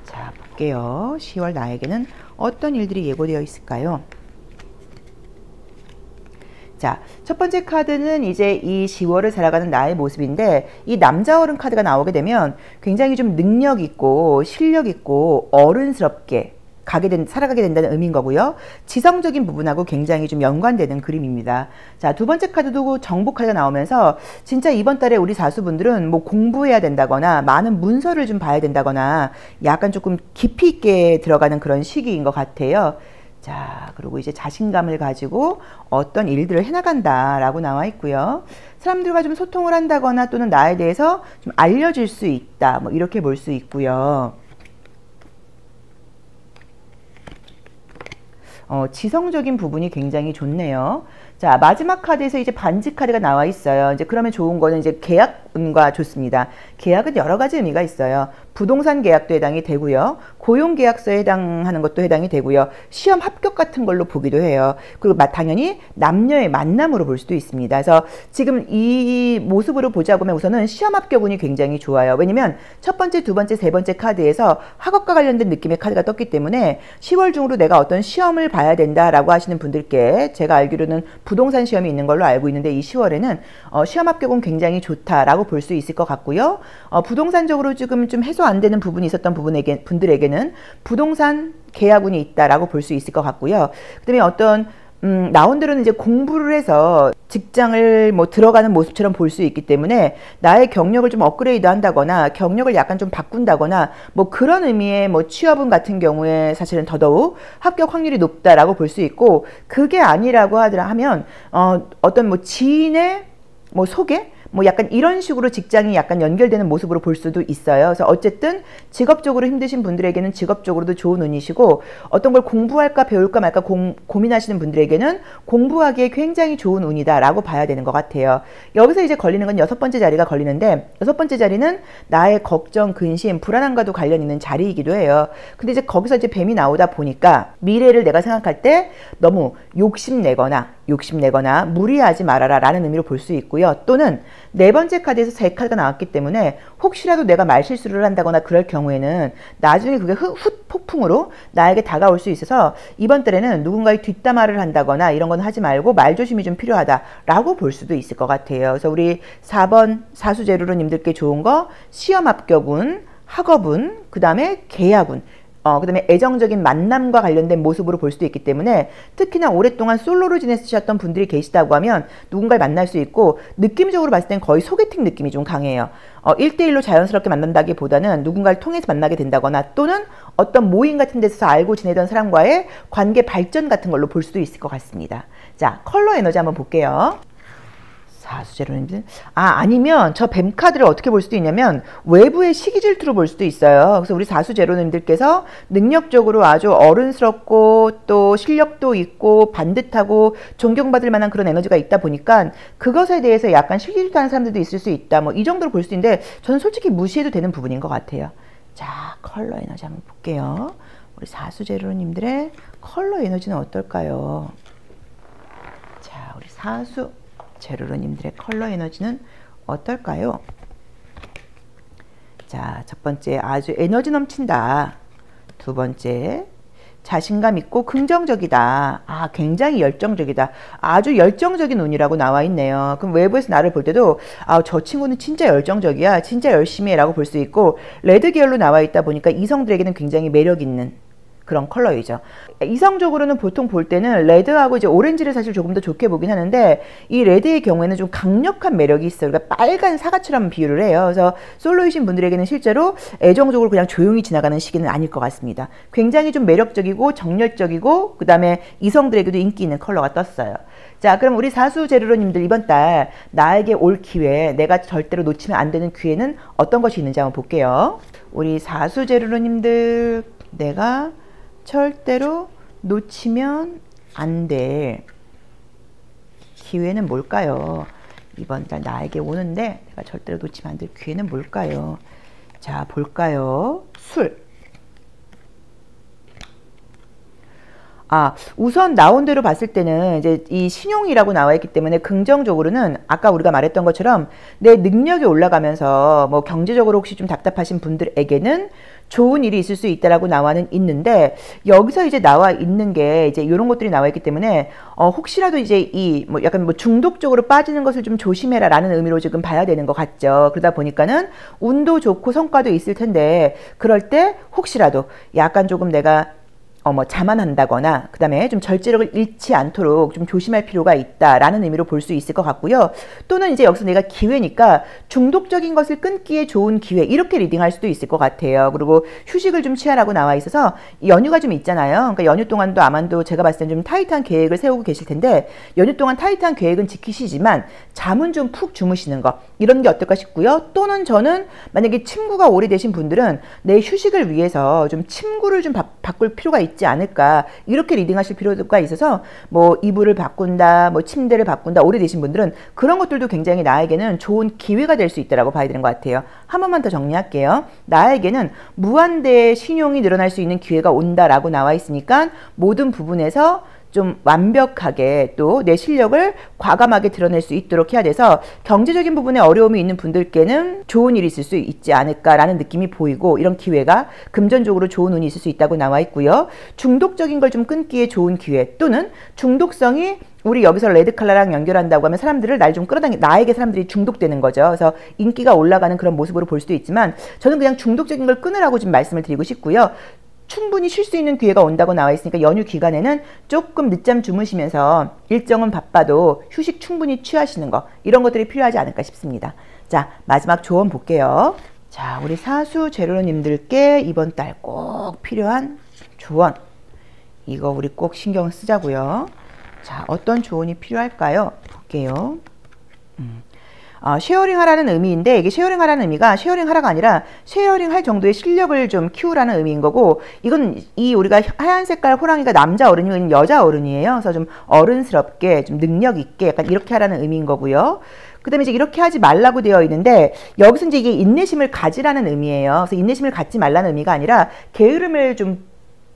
자, 볼게요. 10월 나에게는 어떤 일들이 예고되어 있을까요? 자, 첫 번째 카드는 이제 이 10월을 살아가는 나의 모습인데 이 남자 어른 카드가 나오게 되면 굉장히 좀 능력 있고 실력 있고 어른스럽게 살아가게 된다는 의미인 거고요. 지성적인 부분하고 굉장히 좀 연관되는 그림입니다. 자, 두 번째 카드도 정복 카드가 나오면서 진짜 이번 달에 우리 사수분들은 뭐 공부해야 된다거나 많은 문서를 좀 봐야 된다거나 약간 조금 깊이 있게 들어가는 그런 시기인 것 같아요. 자, 그리고 이제 자신감을 가지고 어떤 일들을 해나간다라고 나와 있고요. 사람들과 좀 소통을 한다거나 또는 나에 대해서 좀 알려질 수 있다. 뭐 이렇게 볼 수 있고요. 지성적인 부분이 굉장히 좋네요. 자, 마지막 카드에서 이제 반지 카드가 나와 있어요. 이제 그러면 좋은 거는 이제 계약운과 좋습니다. 계약은 여러 가지 의미가 있어요. 부동산 계약도 해당이 되고요. 고용 계약서에 해당하는 것도 해당이 되고요. 시험 합격 같은 걸로 보기도 해요. 그리고 당연히 남녀의 만남으로 볼 수도 있습니다. 그래서 지금 이 모습으로 보자고 하면 우선은 시험 합격운이 굉장히 좋아요. 왜냐면 첫 번째, 두 번째, 세 번째 카드에서 학업과 관련된 느낌의 카드가 떴기 때문에 10월 중으로 내가 어떤 시험을 봐야 된다라고 하시는 분들께 제가 알기로는 부동산 시험이 있는 걸로 알고 있는데 이 10월에는 시험 합격은 굉장히 좋다라고 볼 수 있을 것 같고요. 부동산적으로 지금 좀 해소 안 되는 부분이 있었던 분들에게는 부동산 계약운이 있다라고 볼 수 있을 것 같고요. 그다음에 어떤 나온 대로는 이제 공부를 해서 직장을 뭐 들어가는 모습처럼 볼 수 있기 때문에 나의 경력을 좀 업그레이드 한다거나 경력을 약간 좀 바꾼다거나 뭐 그런 의미의 뭐 취업운 같은 경우에 사실은 더더욱 합격 확률이 높다라고 볼 수 있고, 그게 아니라고 하면 어떤 뭐 지인의 뭐 소개? 뭐 약간 이런 식으로 직장이 약간 연결되는 모습으로 볼 수도 있어요. 그래서 어쨌든 직업적으로 힘드신 분들에게는 직업적으로도 좋은 운이시고, 어떤 걸 공부할까 배울까 말까 고민하시는 분들에게는 공부하기에 굉장히 좋은 운이다라고 봐야 되는 것 같아요. 여기서 이제 걸리는 건 6번째 자리가 걸리는데, 6번째 자리는 나의 걱정, 근심, 불안함과도 관련 있는 자리이기도 해요. 근데 이제 거기서 이제 뱀이 나오다 보니까 미래를 내가 생각할 때 너무 욕심내거나 무리하지 말아라 라는 의미로 볼 수 있고요. 또는 네 번째 카드에서 새 카드가 나왔기 때문에 혹시라도 내가 말실수를 한다거나 그럴 경우에는 나중에 그게 후폭풍으로 나에게 다가올 수 있어서 이번 달에는 누군가의 뒷담화를 한다거나 이런 건 하지 말고 말조심이 좀 필요하다라고 볼 수도 있을 것 같아요. 그래서 우리 4번 사수제로로님들께 좋은 거 시험 합격운, 학업운, 그 다음에 계약운, 그 다음에 애정적인 만남과 관련된 모습으로 볼 수도 있기 때문에 특히나 오랫동안 솔로로 지내셨던 분들이 계시다고 하면 누군가를 만날 수 있고, 느낌적으로 봤을 땐 거의 소개팅 느낌이 좀 강해요. 1대1로 자연스럽게 만난다기보다는 누군가를 통해서 만나게 된다거나 또는 어떤 모임 같은 데서 알고 지내던 사람과의 관계 발전 같은 걸로 볼 수도 있을 것 같습니다. 자, 컬러 에너지 한번 볼게요. 사수제로님들, 아니면 저 뱀 카드를 어떻게 볼 수도 있냐면 외부의 시기 질투로 볼 수도 있어요. 그래서 우리 사수제로님들께서 능력적으로 아주 어른스럽고 또 실력도 있고 반듯하고 존경받을 만한 그런 에너지가 있다 보니까 그것에 대해서 약간 시기 질투하는 사람들도 있을 수 있다, 뭐 이 정도로 볼 수 있는데 저는 솔직히 무시해도 되는 부분인 것 같아요. 자, 컬러 에너지 한번 볼게요. 우리 사수제로님들의 컬러 에너지는 어떨까요? 자, 우리 제로로님들의 컬러 에너지는 어떨까요? 자, 첫 번째, 아주 에너지 넘친다. 두 번째, 자신감 있고 긍정적이다. 굉장히 열정적이다. 아주 열정적인 운이라고 나와 있네요. 그럼 외부에서 나를 볼 때도 저 친구는 진짜 열정적이야, 진짜 열심히 해 라고 볼 수 있고, 레드 계열로 나와 있다 보니까 이성들에게는 굉장히 매력 있는 그런 컬러이죠. 이성적으로는 보통 볼 때는 레드하고 이제 오렌지를 사실 조금 더 좋게 보긴 하는데, 이 레드의 경우에는 좀 강력한 매력이 있어요. 그러니까 빨간 사과처럼 비유를 해요. 그래서 솔로이신 분들에게는 실제로 애정적으로 그냥 조용히 지나가는 시기는 아닐 것 같습니다. 굉장히 좀 매력적이고 정열적이고 그 다음에 이성들에게도 인기 있는 컬러가 떴어요. 자, 그럼 우리 사수 제르로님들 이번 달 나에게 올 기회, 내가 절대로 놓치면 안 되는 기회는 어떤 것이 있는지 한번 볼게요. 우리 사수 제르로님들, 내가 절대로 놓치면 안 될 기회는 뭘까요? 이번 달 나에게 오는데 내가 절대로 놓치면 안 될 기회는 뭘까요? 자, 볼까요? 술. 우선 나온 대로 봤을 때는 이제 이 신용이라고 나와 있기 때문에 긍정적으로는 아까 우리가 말했던 것처럼 내 능력이 올라가면서 뭐 경제적으로 혹시 좀 답답하신 분들에게는 좋은 일이 있을 수 있다라고 나와는 있는데, 여기서 이제 나와 있는 게 이제 이런 것들이 나와 있기 때문에 혹시라도 이제 이 뭐 약간 뭐 중독적으로 빠지는 것을 좀 조심해라라는 의미로 지금 봐야 되는 것 같죠. 그러다 보니까는 운도 좋고 성과도 있을 텐데, 그럴 때 혹시라도 약간 조금 내가 뭐 자만한다거나 그 다음에 좀 절제력을 잃지 않도록 좀 조심할 필요가 있다라는 의미로 볼 수 있을 것 같고요. 또는 이제 여기서 내가 기회니까 중독적인 것을 끊기에 좋은 기회, 이렇게 리딩할 수도 있을 것 같아요. 그리고 휴식을 좀 취하라고 나와 있어서 연휴가 좀 있잖아요. 그러니까 연휴 동안도 아마도 제가 봤을 땐 좀 타이트한 계획을 세우고 계실 텐데, 연휴 동안 타이트한 계획은 지키시지만 잠은 좀 푹 주무시는 거, 이런 게 어떨까 싶고요. 또는 저는 만약에 침구가 오래되신 분들은 내 휴식을 위해서 좀 침구를 좀 바꿀 필요가 있지 않을까, 이렇게 리딩하실 필요가 있어서 뭐 이불을 바꾼다, 뭐 침대를 바꾼다, 오래되신 분들은 그런 것들도 굉장히 나에게는 좋은 기회가 될 수 있다라고 봐야 되는 것 같아요. 한 번만 더 정리할게요. 나에게는 무한대의 신용이 늘어날 수 있는 기회가 온다라고 나와 있으니까 모든 부분에서 좀 완벽하게 또 내 실력을 과감하게 드러낼 수 있도록 해야 돼서, 경제적인 부분에 어려움이 있는 분들께는 좋은 일이 있을 수 있지 않을까라는 느낌이 보이고, 이런 기회가 금전적으로 좋은 운이 있을 수 있다고 나와 있고요. 중독적인 걸 좀 끊기에 좋은 기회, 또는 중독성이 우리 여기서 레드 컬러랑 연결한다고 하면 사람들을 날 좀 나에게 사람들이 중독되는 거죠. 그래서 인기가 올라가는 그런 모습으로 볼 수도 있지만, 저는 그냥 중독적인 걸 끊으라고 좀 말씀을 드리고 싶고요. 충분히 쉴 수 있는 기회가 온다고 나와 있으니까 연휴 기간에는 조금 늦잠 주무시면서 일정은 바빠도 휴식 충분히 취하시는 거, 이런 것들이 필요하지 않을까 싶습니다. 자, 마지막 조언 볼게요. 자, 우리 사수 제로님들께 이번 달 꼭 필요한 조언, 이거 우리 꼭 신경 쓰자고요. 자, 어떤 조언이 필요할까요? 볼게요. 쉐어링 하라는 의미인데, 이게 쉐어링 하라는 의미가 쉐어링 하라가 아니라 쉐어링 할 정도의 실력을 좀 키우라는 의미인 거고, 이건 이 우리가 하얀 색깔 호랑이가 남자 어른이고 여자 어른이에요. 그래서 좀 어른스럽게 좀 능력 있게 약간 이렇게 하라는 의미인 거고요. 그 다음에 이제 이렇게 하지 말라고 되어 있는데, 여기서 이제 이게 인내심을 가지라는 의미예요. 그래서 인내심을 갖지 말라는 의미가 아니라 게으름을 좀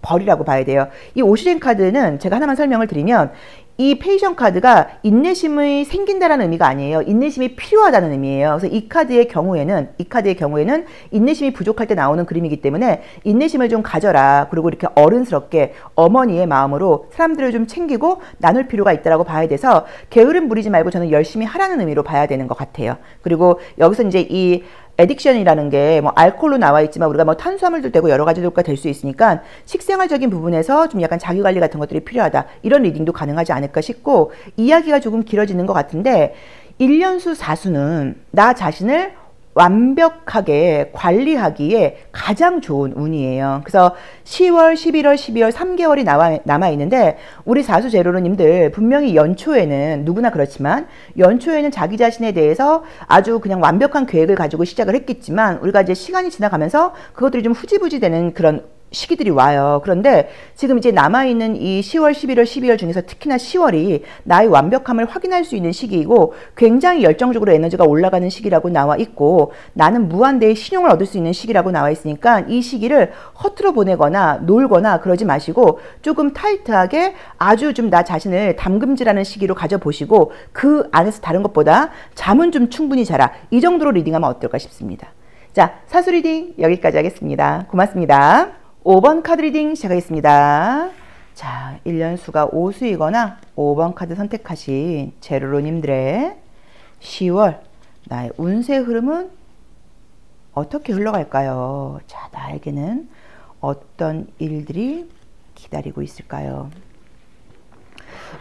버리라고 봐야 돼요. 이 오시렌 카드는 제가 하나만 설명을 드리면, 이 페이션 카드가 인내심이 생긴다라는 의미가 아니에요. 인내심이 필요하다는 의미예요. 그래서 이 카드의 경우에는 인내심이 부족할 때 나오는 그림이기 때문에 인내심을 좀 가져라. 그리고 이렇게 어른스럽게 어머니의 마음으로 사람들을 좀 챙기고 나눌 필요가 있다라고 봐야 돼서, 게으름 부리지 말고 저는 열심히 하라는 의미로 봐야 되는 것 같아요. 그리고 여기서 이제 이 에딕션이라는 게 뭐 알코올로 나와 있지만 우리가 뭐 탄수화물도 되고 여러 가지가 될 수 있으니까 식생활적인 부분에서 좀 약간 자기관리 같은 것들이 필요하다, 이런 리딩도 가능하지 않을까 싶고, 이야기가 조금 길어지는 것 같은데, 1년수 4수는 나 자신을 완벽하게 관리하기에 가장 좋은 운이에요. 그래서 10월, 11월, 12월 3개월이 남아있는데, 우리 사수 제로로님들 분명히 연초에는, 누구나 그렇지만 연초에는 자기 자신에 대해서 아주 그냥 완벽한 계획을 가지고 시작을 했겠지만, 우리가 이제 시간이 지나가면서 그것들이 좀 후지부지 되는 그런 시기들이 와요. 그런데 지금 이제 남아있는 이 10월, 11월, 12월 중에서 특히나 10월이 나의 완벽함을 확인할 수 있는 시기이고, 굉장히 열정적으로 에너지가 올라가는 시기라고 나와 있고, 나는 무한대의 신용을 얻을 수 있는 시기라고 나와 있으니까, 이 시기를 허투루 보내거나 놀거나 그러지 마시고 조금 타이트하게 아주 좀 나 자신을 담금질하는 시기로 가져보시고, 그 안에서 다른 것보다 잠은 좀 충분히 자라, 이 정도로 리딩하면 어떨까 싶습니다. 자, 사수 리딩 여기까지 하겠습니다. 고맙습니다. 5번 카드 리딩 시작하겠습니다. 자, 1년수가 5수이거나 5번 카드 선택하신 제로로님들의 10월 나의 운세 흐름은 어떻게 흘러갈까요? 자, 나에게는 어떤 일들이 기다리고 있을까요?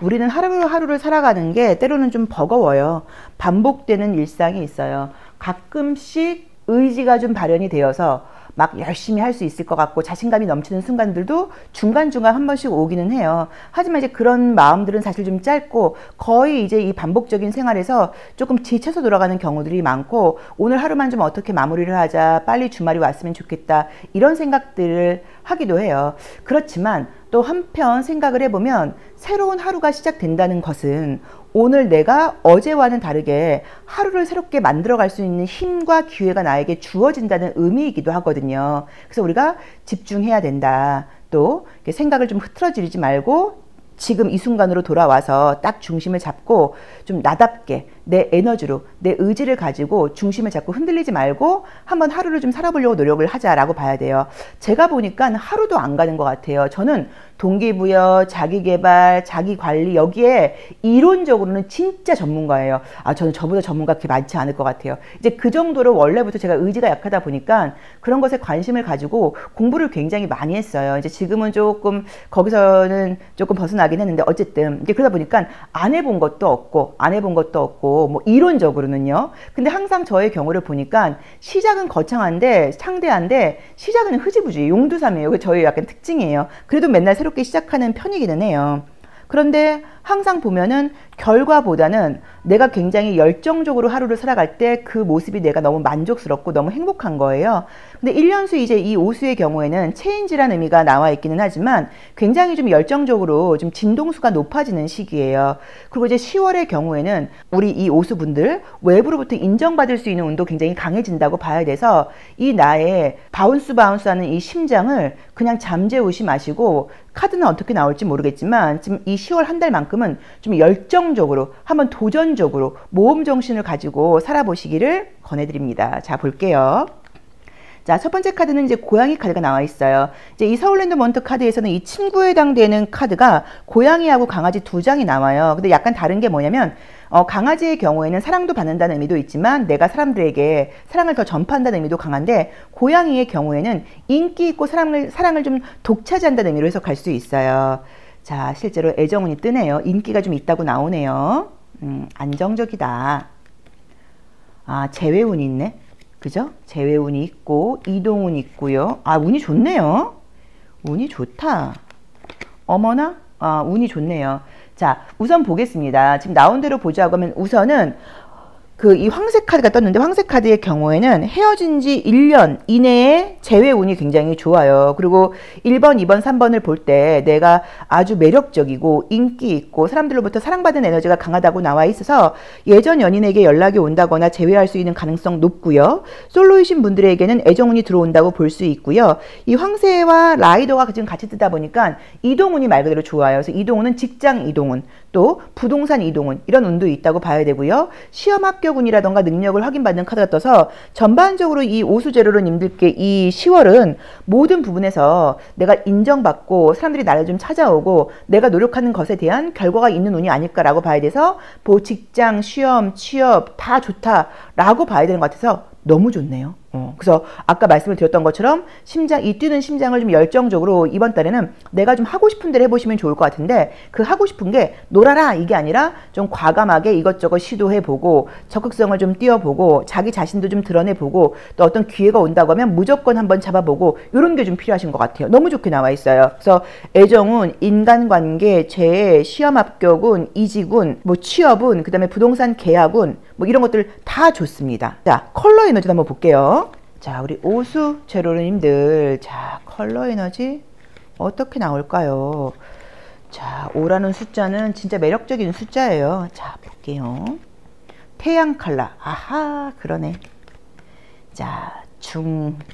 우리는 하루하루를 살아가는 게 때로는 좀 버거워요. 반복되는 일상이 있어요. 가끔씩 의지가 좀 발현이 되어서 막 열심히 할 수 있을 것 같고 자신감이 넘치는 순간들도 중간중간 한 번씩 오기는 해요. 하지만 이제 그런 마음들은 사실 좀 짧고 거의 이제 이 반복적인 생활에서 조금 지쳐서 돌아가는 경우들이 많고 오늘 하루만 좀 어떻게 마무리를 하자, 빨리 주말이 왔으면 좋겠다, 이런 생각들을 하기도 해요. 그렇지만 또 한편 생각을 해보면 새로운 하루가 시작된다는 것은 오늘 내가 어제와는 다르게 하루를 새롭게 만들어갈 수 있는 힘과 기회가 나에게 주어진다는 의미이기도 하거든요. 그래서 우리가 집중해야 된다. 또 생각을 좀 흐트러지지 말고 지금 이 순간으로 돌아와서 딱 중심을 잡고 좀 나답게 내 에너지로 내 의지를 가지고 중심을 잡고 흔들리지 말고 한번 하루를 좀 살아보려고 노력을 하자라고 봐야 돼요. 제가 보니까 하루도 안 가는 것 같아요. 저는 동기부여, 자기개발, 자기관리 여기에 이론적으로는 진짜 전문가예요. 저는 저보다 전문가 그렇게 많지 않을 것 같아요. 이제 그 정도로 원래부터 제가 의지가 약하다 보니까 그런 것에 관심을 가지고 공부를 굉장히 많이 했어요. 이제 지금은 조금 거기서는 조금 벗어나긴 했는데 어쨌든 이제 그러다 보니까 안 해본 것도 없고 뭐 이론적으로는요. 근데 항상 저의 경우를 보니까 시작은 거창한데 창대한데 시작은 흐지부지 용두삼이에요. 그게 저의 약간 특징이에요. 그래도 맨날 새롭게 시작하는 편이기는 해요. 그런데 항상 보면은 결과보다는 내가 굉장히 열정적으로 하루를 살아갈 때 그 모습이 내가 너무 만족스럽고 너무 행복한 거예요. 근데 1년수 이제 이 오수의 경우에는 체인지라는 의미가 나와 있기는 하지만 굉장히 좀 열정적으로 좀 진동수가 높아지는 시기예요. 그리고 이제 10월의 경우에는 우리 이 오수분들 외부로부터 인정받을 수 있는 운도 굉장히 강해진다고 봐야 돼서 이 나의 바운스 하는 이 심장을 그냥 잠재우시 마시고 카드는 어떻게 나올지 모르겠지만 지금 이 10월 한 달만큼은 좀 열정적으로 한번 도전적으로 모험 정신을 가지고 살아보시기를 권해드립니다. 자, 볼게요. 자, 첫 번째 카드는 이제 고양이 카드가 나와 있어요. 이제 이 서울랜드 몬트 카드에서는 이 친구에 해당되는 카드가 고양이하고 강아지 두 장이 나와요. 근데 약간 다른 게 뭐냐면 강아지의 경우에는 사랑도 받는다는 의미도 있지만 내가 사람들에게 사랑을 더 전파한다는 의미도 강한데 고양이의 경우에는 인기 있고 사랑을 좀 독차지한다는 의미로 해석할 수 있어요. 자, 실제로 애정운이 뜨네요. 인기가 좀 있다고 나오네요. 안정적이다. 재회운이 있네. 그죠? 재회운이 있고 이동운이 있고요. 운이 좋네요. 운이 좋다. 어머나, 운이 좋네요. 자, 우선 보겠습니다. 지금 나온 대로 보자고 하면 우선은 이 황색 카드가 떴는데 황색 카드의 경우에는 헤어진 지 1년 이내에 재회운이 굉장히 좋아요. 그리고 1번, 2번, 3번을 볼 때 내가 아주 매력적이고 인기 있고 사람들로부터 사랑받는 에너지가 강하다고 나와 있어서 예전 연인에게 연락이 온다거나 재회할 수 있는 가능성 높고요. 솔로이신 분들에게는 애정운이 들어온다고 볼 수 있고요. 이 황새와 라이더가 지금 같이 뜨다 보니까 이동운이 말 그대로 좋아요. 그래서 이동운은 직장 이동운, 또 부동산 이동운 이런 운도 있다고 봐야 되고요. 시험 합격운이라던가 능력을 확인받는 카드가 떠서 전반적으로 이 오수제로로님들께 이 10월은 모든 부분에서 내가 인정받고 사람들이 나를 좀 찾아오고 내가 노력하는 것에 대한 결과가 있는 운이 아닐까라고 봐야 돼서 직장, 시험, 취업 다 좋다라고 봐야 되는 것 같아서 너무 좋네요. 그래서 아까 말씀을 드렸던 것처럼 이 뛰는 심장을 좀 열정적으로 이번 달에는 내가 좀 하고 싶은 대로 해보시면 좋을 것 같은데 그 하고 싶은 게 놀아라 이게 아니라 좀 과감하게 이것저것 시도해보고 적극성을 좀 띄워보고 자기 자신도 좀 드러내보고 또 어떤 기회가 온다고 하면 무조건 한번 잡아보고 이런 게 좀 필요하신 것 같아요. 너무 좋게 나와 있어요. 그래서 애정운, 인간관계, 재해, 시험 합격운, 이직운, 취업운, 그 다음에 부동산 계약운 이런 것들 다 좋습니다. 자, 컬러 에너지도 한번 볼게요. 자, 우리 오수 제로님들, 자, 컬러 에너지 어떻게 나올까요? 자, 5라는 숫자는 진짜 매력적인 숫자예요. 자, 볼게요. 태양 컬러. 아하, 그러네. 자,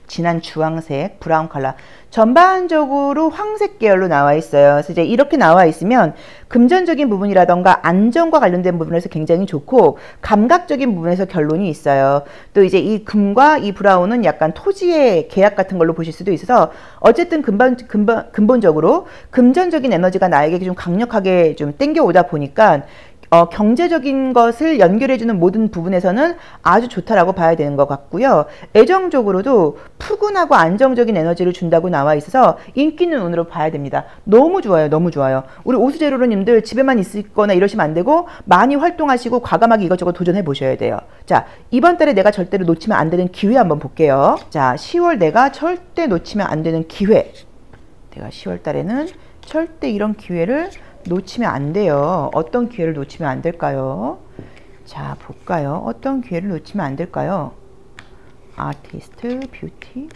진한 주황색, 브라운 컬러. 전반적으로 황색 계열로 나와 있어요. 그래서 이제 이렇게 나와 있으면 금전적인 부분이라던가 안정과 관련된 부분에서 굉장히 좋고 감각적인 부분에서 결론이 있어요. 또 이제 이 금과 이 브라운은 약간 토지의 계약 같은 걸로 보실 수도 있어서 어쨌든 근본적으로 금전적인 에너지가 나에게 좀 강력하게 좀 땡겨오다 보니까 경제적인 것을 연결해주는 모든 부분에서는 아주 좋다라고 봐야 되는 것 같고요. 애정적으로도 푸근하고 안정적인 에너지를 준다고 나와 있어서 인기 있는 운으로 봐야 됩니다. 너무 좋아요. 너무 좋아요. 우리 오수제로로님들 집에만 있거나 이러시면 안 되고 많이 활동하시고 과감하게 이것저것 도전해 보셔야 돼요. 자, 이번 달에 내가 절대로 놓치면 안 되는 기회 한번 볼게요. 자, 10월 내가 절대 놓치면 안 되는 기회. 내가 10월 달에는 절대 이런 기회를 놓치면 안 돼요. 어떤 기회를 놓치면 안 될까요? 자, 볼까요? 어떤 기회를 놓치면 안 될까요? 아티스트, 뷰티.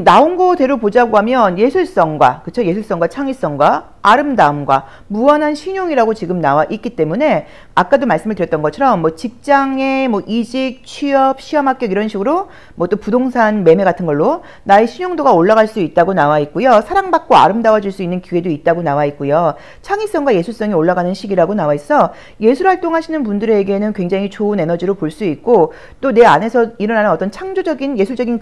나온 거대로 보자고 하면 예술성과, 그쵸? 예술성과 창의성과 아름다움과 무한한 신용이라고 지금 나와 있기 때문에 아까도 말씀을 드렸던 것처럼 뭐 직장에 뭐 이직, 취업, 시험 합격 이런 식으로 뭐 또 부동산 매매 같은 걸로 나의 신용도가 올라갈 수 있다고 나와 있고요. 사랑받고 아름다워질 수 있는 기회도 있다고 나와 있고요. 창의성과 예술성이 올라가는 시기라고 나와 있어 예술 활동하시는 분들에게는 굉장히 좋은 에너지로 볼 수 있고 또 내 안에서 일어나는 어떤 창조적인 예술적인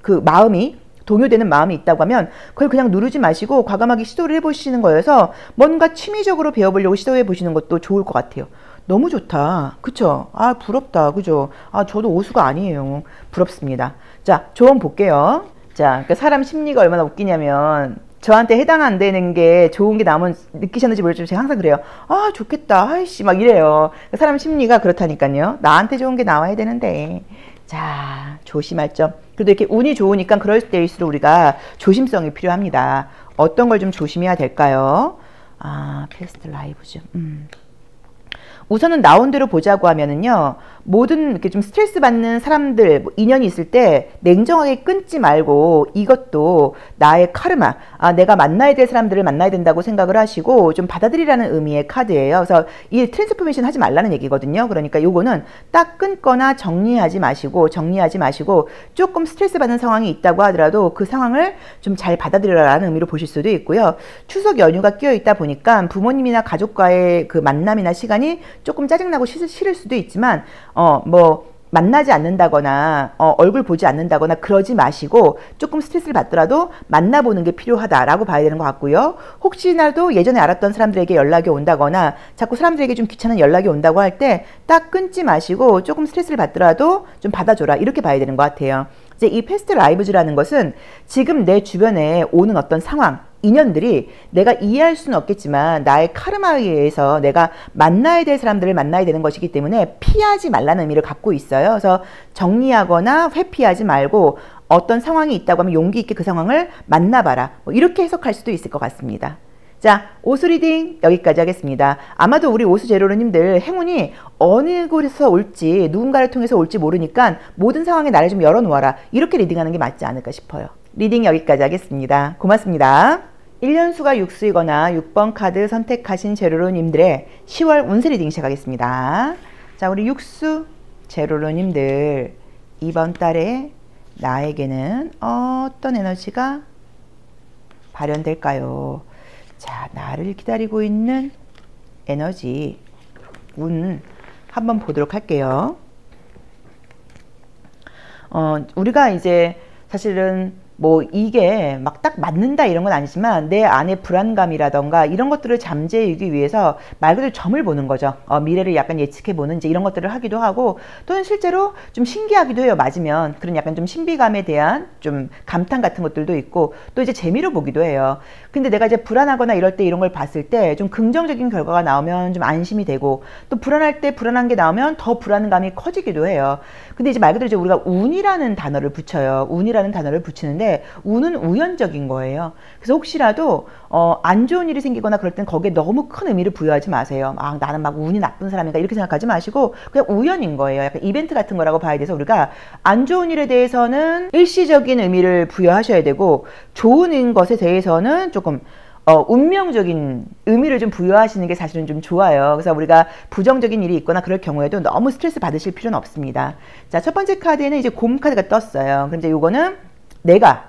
그 마음이 동요되는 마음이 있다고 하면 그걸 그냥 누르지 마시고 과감하게 시도를 해보시는 거여서 뭔가 취미적으로 배워보려고 시도해 보시는 것도 좋을 것 같아요. 너무 좋다. 그쵸? 아, 부럽다. 그죠? 아, 저도 오수가 아니에요. 부럽습니다. 자, 조언 볼게요. 자, 그러니까 사람 심리가 얼마나 웃기냐면 저한테 해당 안 되는 게 좋은 게 나오면 느끼셨는지 모르겠지만 제가 항상 그래요. 아, 좋겠다. 아이씨, 막 이래요. 사람 심리가 그렇다니까요. 나한테 좋은 게 나와야 되는데. 자, 조심할 점. 그래도 이렇게 운이 좋으니까 그럴 때일수록 우리가 조심성이 필요합니다. 어떤 걸 좀 조심해야 될까요? 아, 패스트 라이브즈. 우선은 나온 대로 보자고 하면은요, 모든 이렇게 좀 스트레스 받는 사람들, 뭐 인연이 있을 때 냉정하게 끊지 말고 이것도 나의 카르마, 아, 내가 만나야 될 사람들을 만나야 된다고 생각을 하시고 좀 받아들이라는 의미의 카드예요. 그래서 이 트랜스포메이션 하지 말라는 얘기거든요. 그러니까 요거는 딱 끊거나 정리하지 마시고 조금 스트레스 받는 상황이 있다고 하더라도 그 상황을 좀 잘 받아들여라는 의미로 보실 수도 있고요. 추석 연휴가 끼어 있다 보니까 부모님이나 가족과의 그 만남이나 시간이 조금 짜증나고 싫을 수도 있지만 뭐 만나지 않는다거나 얼굴 보지 않는다거나 그러지 마시고 조금 스트레스를 받더라도 만나보는 게 필요하다라고 봐야 되는 것 같고요. 혹시나도 예전에 알았던 사람들에게 연락이 온다거나 자꾸 사람들에게 좀 귀찮은 연락이 온다고 할 때 딱 끊지 마시고 조금 스트레스를 받더라도 좀 받아줘라 이렇게 봐야 되는 것 같아요. 이제 이 패스트 라이브즈라는 것은 지금 내 주변에 오는 어떤 상황 인연들이 내가 이해할 수는 없겠지만 나의 카르마에 의해서 내가 만나야 될 사람들을 만나야 되는 것이기 때문에 피하지 말라는 의미를 갖고 있어요. 그래서 정리하거나 회피하지 말고 어떤 상황이 있다고 하면 용기 있게 그 상황을 만나봐라. 뭐 이렇게 해석할 수도 있을 것 같습니다. 자, 오수 리딩 여기까지 하겠습니다. 아마도 우리 오수 제로로님들 행운이 어느 곳에서 올지 누군가를 통해서 올지 모르니까 모든 상황에 나를 좀 열어놓아라. 이렇게 리딩하는 게 맞지 않을까 싶어요. 리딩 여기까지 하겠습니다. 고맙습니다. 1년수가 6수이거나 6번 카드 선택하신 제로로님들의 10월 운세 리딩 시작하겠습니다. 자, 우리 6수 제로로님들 이번 달에 나에게는 어떤 에너지가 발현될까요? 자, 나를 기다리고 있는 에너지, 운 한번 보도록 할게요. 우리가 이제 사실은 뭐 이게 막 딱 맞는다 이런 건 아니지만 내 안의 불안감이라던가 이런 것들을 잠재우기 위해서 말 그대로 점을 보는 거죠. 미래를 약간 예측해보는 이제 이런 것들을 하기도 하고 또는 실제로 좀 신기하기도 해요. 맞으면 그런 약간 좀 신비감에 대한 좀 감탄 같은 것들도 있고 또 이제 재미로 보기도 해요. 근데 내가 이제 불안하거나 이럴 때 이런 걸 봤을 때 좀 긍정적인 결과가 나오면 좀 안심이 되고 또 불안할 때 불안한 게 나오면 더 불안감이 커지기도 해요. 근데 이제 말 그대로 이제 우리가 운이라는 단어를 붙여요. 운이라는 단어를 붙이는데 운은 우연적인 거예요. 그래서 혹시라도 안 좋은 일이 생기거나 그럴 땐 거기에 너무 큰 의미를 부여하지 마세요. 아, 나는 막 운이 나쁜 사람인가 이렇게 생각하지 마시고 그냥 우연인 거예요. 약간 이벤트 같은 거라고 봐야 돼서 우리가 안 좋은 일에 대해서는 일시적인 의미를 부여하셔야 되고 좋은 것에 대해서는 조금 운명적인 의미를 좀 부여하시는 게 사실은 좀 좋아요. 그래서 우리가 부정적인 일이 있거나 그럴 경우에도 너무 스트레스 받으실 필요는 없습니다. 자, 첫 번째 카드에는 이제 곰 카드가 떴어요. 그럼 이제 요거는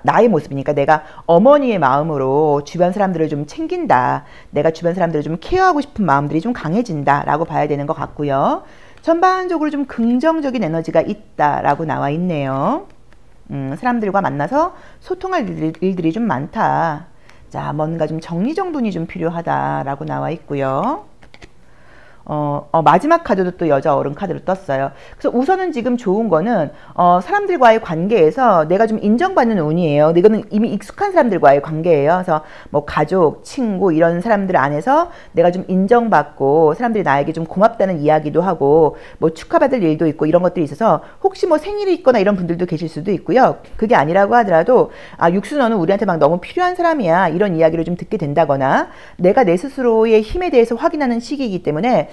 나의 모습이니까 내가 어머니의 마음으로 주변 사람들을 좀 챙긴다. 내가 주변 사람들을 좀 케어하고 싶은 마음들이 좀 강해진다. 라고 봐야 되는 것 같고요. 전반적으로 좀 긍정적인 에너지가 있다라고 나와 있네요. 사람들과 만나서 소통할 일들이 좀 많다. 자, 뭔가 좀 정리정돈이 좀 필요하다라고 나와 있고요. 마지막 카드도 또 여자 어른 카드로 떴어요. 그래서 우선은 지금 좋은 거는 사람들과의 관계에서 내가 좀 인정받는 운이에요. 이거는 이미 익숙한 사람들과의 관계예요. 그래서 뭐 가족, 친구 이런 사람들 안에서 내가 좀 인정받고 사람들이 나에게 좀 고맙다는 이야기도 하고 뭐 축하받을 일도 있고 이런 것들이 있어서 혹시 뭐 생일이 있거나 이런 분들도 계실 수도 있고요. 그게 아니라고 하더라도 육수 너는 우리한테 막 너무 필요한 사람이야 이런 이야기를 좀 듣게 된다거나 내가 내 스스로의 힘에 대해서 확인하는 시기이기 때문에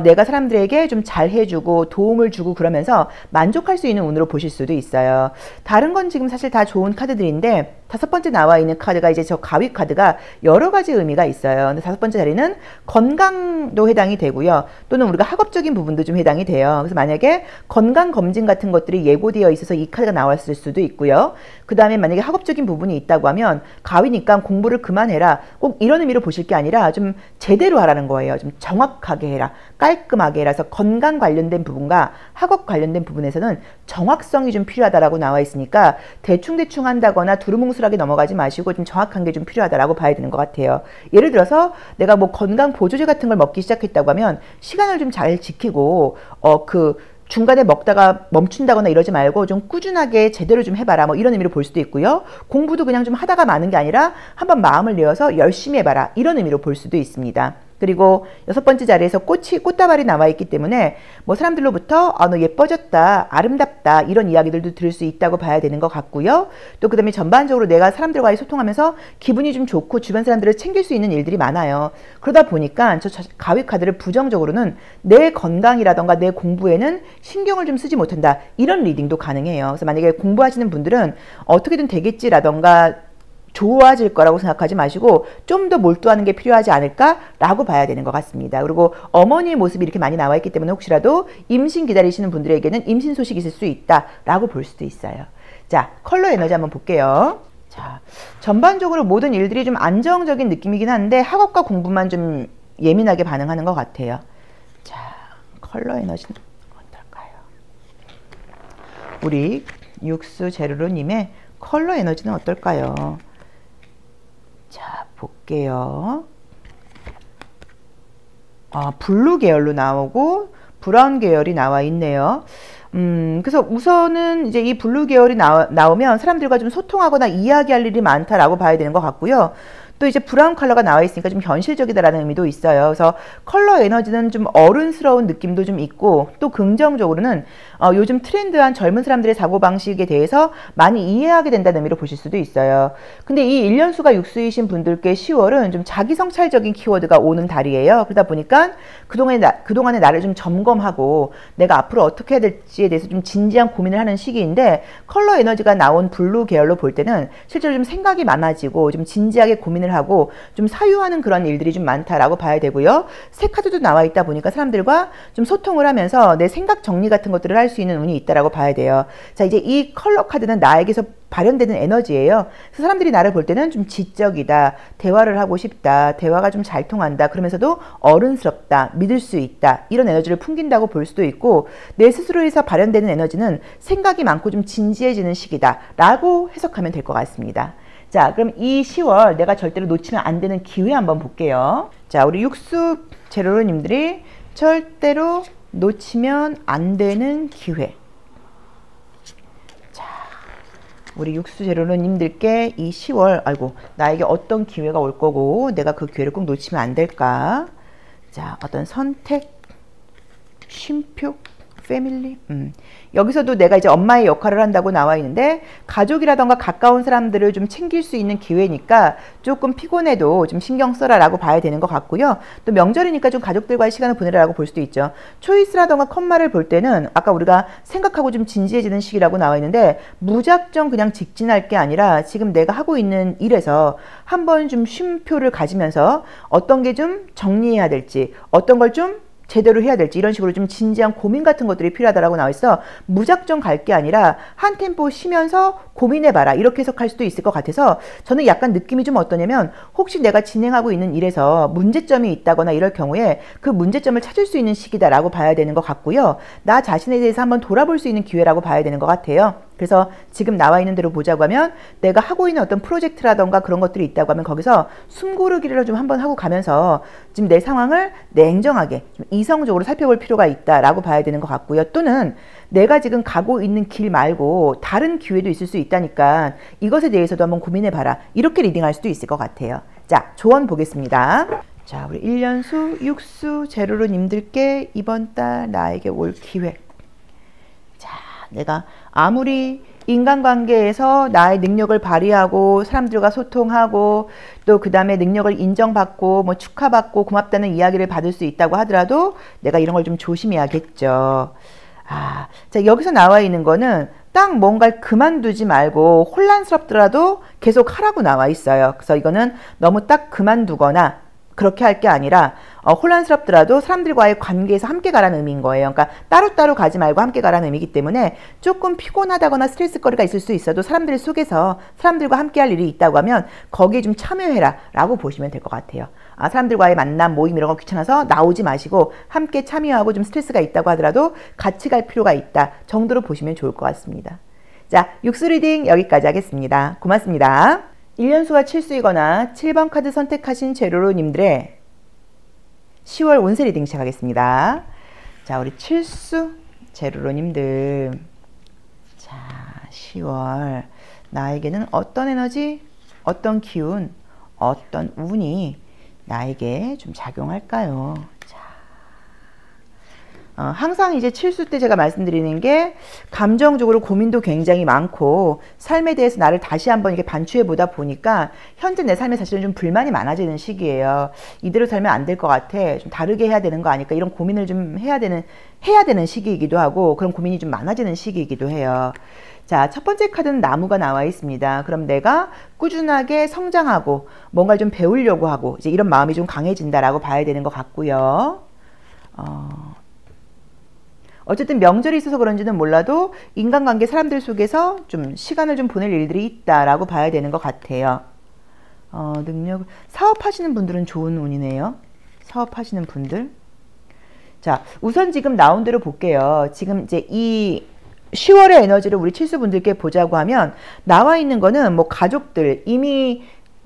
내가 사람들에게 좀 잘해주고 도움을 주고 그러면서 만족할 수 있는 운으로 보실 수도 있어요. 다른 건 지금 사실 다 좋은 카드들인데 5번째 나와 있는 카드가 이제 저 가위 카드가 여러 가지 의미가 있어요. 근데 5번째 자리는 건강도 해당이 되고요. 또는 우리가 학업적인 부분도 좀 해당이 돼요. 그래서 만약에 건강검진 같은 것들이 예고되어 있어서 이 카드가 나왔을 수도 있고요. 그 다음에 만약에 학업적인 부분이 있다고 하면 가위니까 공부를 그만해라. 꼭 이런 의미로 보실 게 아니라 좀 제대로 하라는 거예요. 좀 정확하게 해라. 깔끔하게 해라. 그래서 건강 관련된 부분과 학업 관련된 부분에서는 정확성이 좀 필요하다라고 나와 있으니까 대충대충 한다거나 두루뭉술하게 넘어가지 마시고 좀 정확한 게 좀 필요하다라고 봐야 되는 것 같아요. 예를 들어서 내가 뭐 건강 보조제 같은 걸 먹기 시작했다고 하면 시간을 좀 잘 지키고 중간에 먹다가 멈춘다거나 이러지 말고 좀 꾸준하게 제대로 좀 해봐라 뭐 이런 의미로 볼 수도 있고요. 공부도 그냥 좀 하다가 마는 게 아니라 한번 마음을 내어서 열심히 해봐라 이런 의미로 볼 수도 있습니다. 그리고 6번째 자리에서 꽃다발이 나와 있기 때문에 뭐 사람들로부터 너 예뻐졌다, 아름답다 이런 이야기들도 들을 수 있다고 봐야 되는 것 같고요. 또 그 다음에 전반적으로 내가 사람들과의 소통하면서 기분이 좀 좋고 주변 사람들을 챙길 수 있는 일들이 많아요. 그러다 보니까 저 가위 카드를 부정적으로는 내 건강이라던가 내 공부에는 신경을 좀 쓰지 못한다 이런 리딩도 가능해요. 그래서 만약에 공부하시는 분들은 어떻게든 되겠지라던가 좋아질 거라고 생각하지 마시고 좀 더 몰두하는 게 필요하지 않을까라고 봐야 되는 것 같습니다. 그리고 어머니의 모습이 이렇게 많이 나와 있기 때문에 혹시라도 임신 기다리시는 분들에게는 임신 소식이 있을 수 있다라고 볼 수도 있어요. 자, 컬러 에너지 한번 볼게요. 자, 전반적으로 모든 일들이 좀 안정적인 느낌이긴 한데 학업과 공부만 좀 예민하게 반응하는 것 같아요. 자, 컬러 에너지는 어떨까요? 우리 육수 제르로님의 컬러 에너지는 어떨까요? 자, 볼게요. 블루 계열로 나오고 브라운 계열이 나와 있네요. 그래서 우선은 이제 이 블루 계열이 나오면 사람들과 좀 소통하거나 이야기할 일이 많다라고 봐야 되는 것 같고요. 또 이제 브라운 컬러가 나와 있으니까 좀 현실적이다라는 의미도 있어요. 그래서 컬러 에너지는 좀 어른스러운 느낌도 좀 있고 또 긍정적으로는 요즘 트렌드한 젊은 사람들의 사고방식에 대해서 많이 이해하게 된다는 의미로 보실 수도 있어요. 근데 이 1년수가 육수이신 분들께 10월은 좀 자기 성찰적인 키워드가 오는 달이에요. 그러다 보니까 그동안의 나를 좀 점검하고 내가 앞으로 어떻게 해야 될지에 대해서 좀 진지한 고민을 하는 시기인데 컬러 에너지가 나온 블루 계열로 볼 때는 실제로 좀 생각이 많아지고 좀 진지하게 고민을 하고 좀 사유하는 그런 일들이 좀 많다라고 봐야 되고요. 새 카드도 나와 있다 보니까 사람들과 좀 소통을 하면서 내 생각 정리 같은 것들을 할 수 있는 운이 있다라고 봐야 돼요. 자, 이제 이 컬러 카드는 나에게서 발현되는 에너지예요. 그래서 사람들이 나를 볼 때는 좀 지적이다, 대화를 하고 싶다, 대화가 좀 잘 통한다, 그러면서도 어른스럽다, 믿을 수 있다 이런 에너지를 풍긴다고 볼 수도 있고 내 스스로에서 발현되는 에너지는 생각이 많고 좀 진지해지는 시기다 라고 해석하면 될 것 같습니다. 자, 그럼 이 10월 내가 절대로 놓치면 안 되는 기회 한번 볼게요. 자, 우리 육수 제로로님들이 절대로 놓치면 안 되는 기회. 자, 우리 육수 제로로님들께 이 10월 나에게 어떤 기회가 올 거고 내가 그 기회를 꼭 놓치면 안 될까. 자, 어떤 선택, 쉼표, 패밀리. 여기서도 내가 이제 엄마의 역할을 한다고 나와 있는데 가족이라던가 가까운 사람들을 좀 챙길 수 있는 기회니까 조금 피곤해도 좀 신경 써라 라고 봐야 되는 것 같고요. 또 명절이니까 좀 가족들과의 시간을 보내라고 볼 수도 있죠. 초이스라던가 컴마를 볼 때는 아까 우리가 생각하고 좀 진지해지는 시기라고 나와 있는데 무작정 그냥 직진할 게 아니라 지금 내가 하고 있는 일에서 한번 좀 쉼표를 가지면서 어떤 게 좀 정리해야 될지 어떤 걸 좀 제대로 해야 될지 이런 식으로 좀 진지한 고민 같은 것들이 필요하다라고 나와 있어 무작정 갈 게 아니라 한 템포 쉬면서 고민해봐라 이렇게 해석할 수도 있을 것 같아서 저는 약간 느낌이 좀 어떠냐면 혹시 내가 진행하고 있는 일에서 문제점이 있다거나 이럴 경우에 그 문제점을 찾을 수 있는 시기다라고 봐야 되는 것 같고요. 나 자신에 대해서 한번 돌아볼 수 있는 기회라고 봐야 되는 것 같아요. 그래서 지금 나와 있는 대로 보자고 하면 내가 하고 있는 어떤 프로젝트라던가 그런 것들이 있다고 하면 거기서 숨고르기를 좀 한번 하고 가면서 지금 내 상황을 냉정하게 좀 이성적으로 살펴볼 필요가 있다라고 봐야 되는 것 같고요. 또는 내가 지금 가고 있는 길 말고 다른 기회도 있을 수 있다니까 이것에 대해서도 한번 고민해봐라. 이렇게 리딩할 수도 있을 것 같아요. 자, 조언 보겠습니다. 자, 우리 1년수, 6수, 제로로님들께 이번 달 나에게 올 기회. 자, 내가 아무리 인간관계에서 나의 능력을 발휘하고 사람들과 소통하고 또 그 다음에 능력을 인정받고 뭐 축하받고 고맙다는 이야기를 받을 수 있다고 하더라도 내가 이런 걸 좀 조심해야겠죠. 자, 여기서 나와 있는 거는 딱 뭔가를 그만두지 말고 혼란스럽더라도 계속 하라고 나와 있어요. 그래서 이거는 너무 딱 그만두거나 그렇게 할 게 아니라 혼란스럽더라도 사람들과의 관계에서 함께 가라는 의미인 거예요. 그러니까 따로따로 가지 말고 함께 가라는 의미이기 때문에 조금 피곤하다거나 스트레스거리가 있을 수 있어도 사람들 속에서 사람들과 함께 할 일이 있다고 하면 거기에 좀 참여해라 라고 보시면 될 것 같아요. 사람들과의 만남, 모임 이런 거 귀찮아서 나오지 마시고 함께 참여하고 좀 스트레스가 있다고 하더라도 같이 갈 필요가 있다 정도로 보시면 좋을 것 같습니다. 자, 6수 리딩 여기까지 하겠습니다. 고맙습니다. 1년수와 7수이거나 7번 카드 선택하신 제로로님들의 10월 운세 리딩 시작하겠습니다. 자, 우리 7수 제로로님들. 자, 10월 나에게는 어떤 에너지, 어떤 기운, 어떤 운이 나에게 좀 작용할까요? 자, 항상 이제 7수 때 제가 말씀드리는 게 감정적으로 고민도 굉장히 많고 삶에 대해서 나를 다시 한번 이렇게 반추해 보다 보니까 현재 내 삶에 사실은 좀 불만이 많아지는 시기예요. 이대로 살면 안 될 것 같아. 좀 다르게 해야 되는 거 아닐까? 이런 고민을 좀 해야 되는 시기이기도 하고 그런 고민이 좀 많아지는 시기이기도 해요. 자, 첫 번째 카드는 나무가 나와 있습니다. 그럼 내가 꾸준하게 성장하고 뭔가를 좀 배우려고 하고 이제 이런 마음이 좀 강해진다라고 봐야 되는 것 같고요. 어쨌든 명절이 있어서 그런지는 몰라도 인간관계 사람들 속에서 좀 시간을 좀 보낼 일들이 있다라고 봐야 되는 것 같아요. 사업하시는 분들은 좋은 운이네요. 사업하시는 분들. 자, 우선 지금 나온 대로 볼게요. 지금 이제 이 10월의 에너지를 우리 칠수분들께 보자고 하면 나와 있는 거는 뭐 가족들, 이미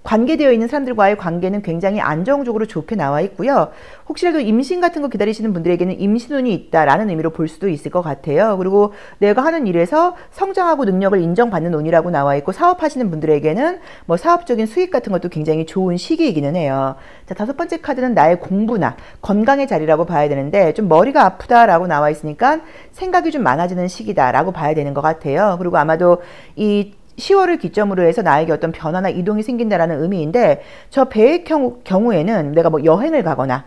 관계되어 있는 사람들과의 관계는 굉장히 안정적으로 좋게 나와 있고요. 혹시라도 임신 같은 거 기다리시는 분들에게는 임신운이 있다라는 의미로 볼 수도 있을 것 같아요. 그리고 내가 하는 일에서 성장하고 능력을 인정받는 운이라고 나와 있고 사업하시는 분들에게는 뭐 사업적인 수익 같은 것도 굉장히 좋은 시기이기는 해요. 자, 다섯 번째 카드는 나의 공부나 건강의 자리라고 봐야 되는데 좀 머리가 아프다라고 나와 있으니까 생각이 좀 많아지는 시기다라고 봐야 되는 것 같아요. 그리고 아마도 이 10월을 기점으로 해서 나에게 어떤 변화나 이동이 생긴다라는 의미인데 저 배의 경우에는 내가 뭐 여행을 가거나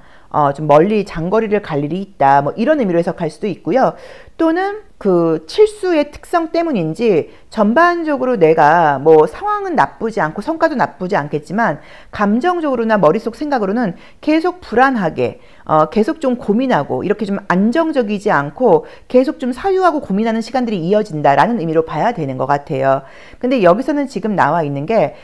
좀 멀리 장거리를 갈 일이 있다 뭐 이런 의미로 해석할 수도 있고요. 또는 그 칠수의 특성 때문인지 전반적으로 내가 뭐 상황은 나쁘지 않고 성과도 나쁘지 않겠지만 감정적으로나 머릿속 생각으로는 계속 불안하게 계속 좀 고민하고 이렇게 좀 안정적이지 않고 계속 좀 사유하고 고민하는 시간들이 이어진다라는 의미로 봐야 되는 것 같아요. 근데 여기서는 지금 나와 있는 게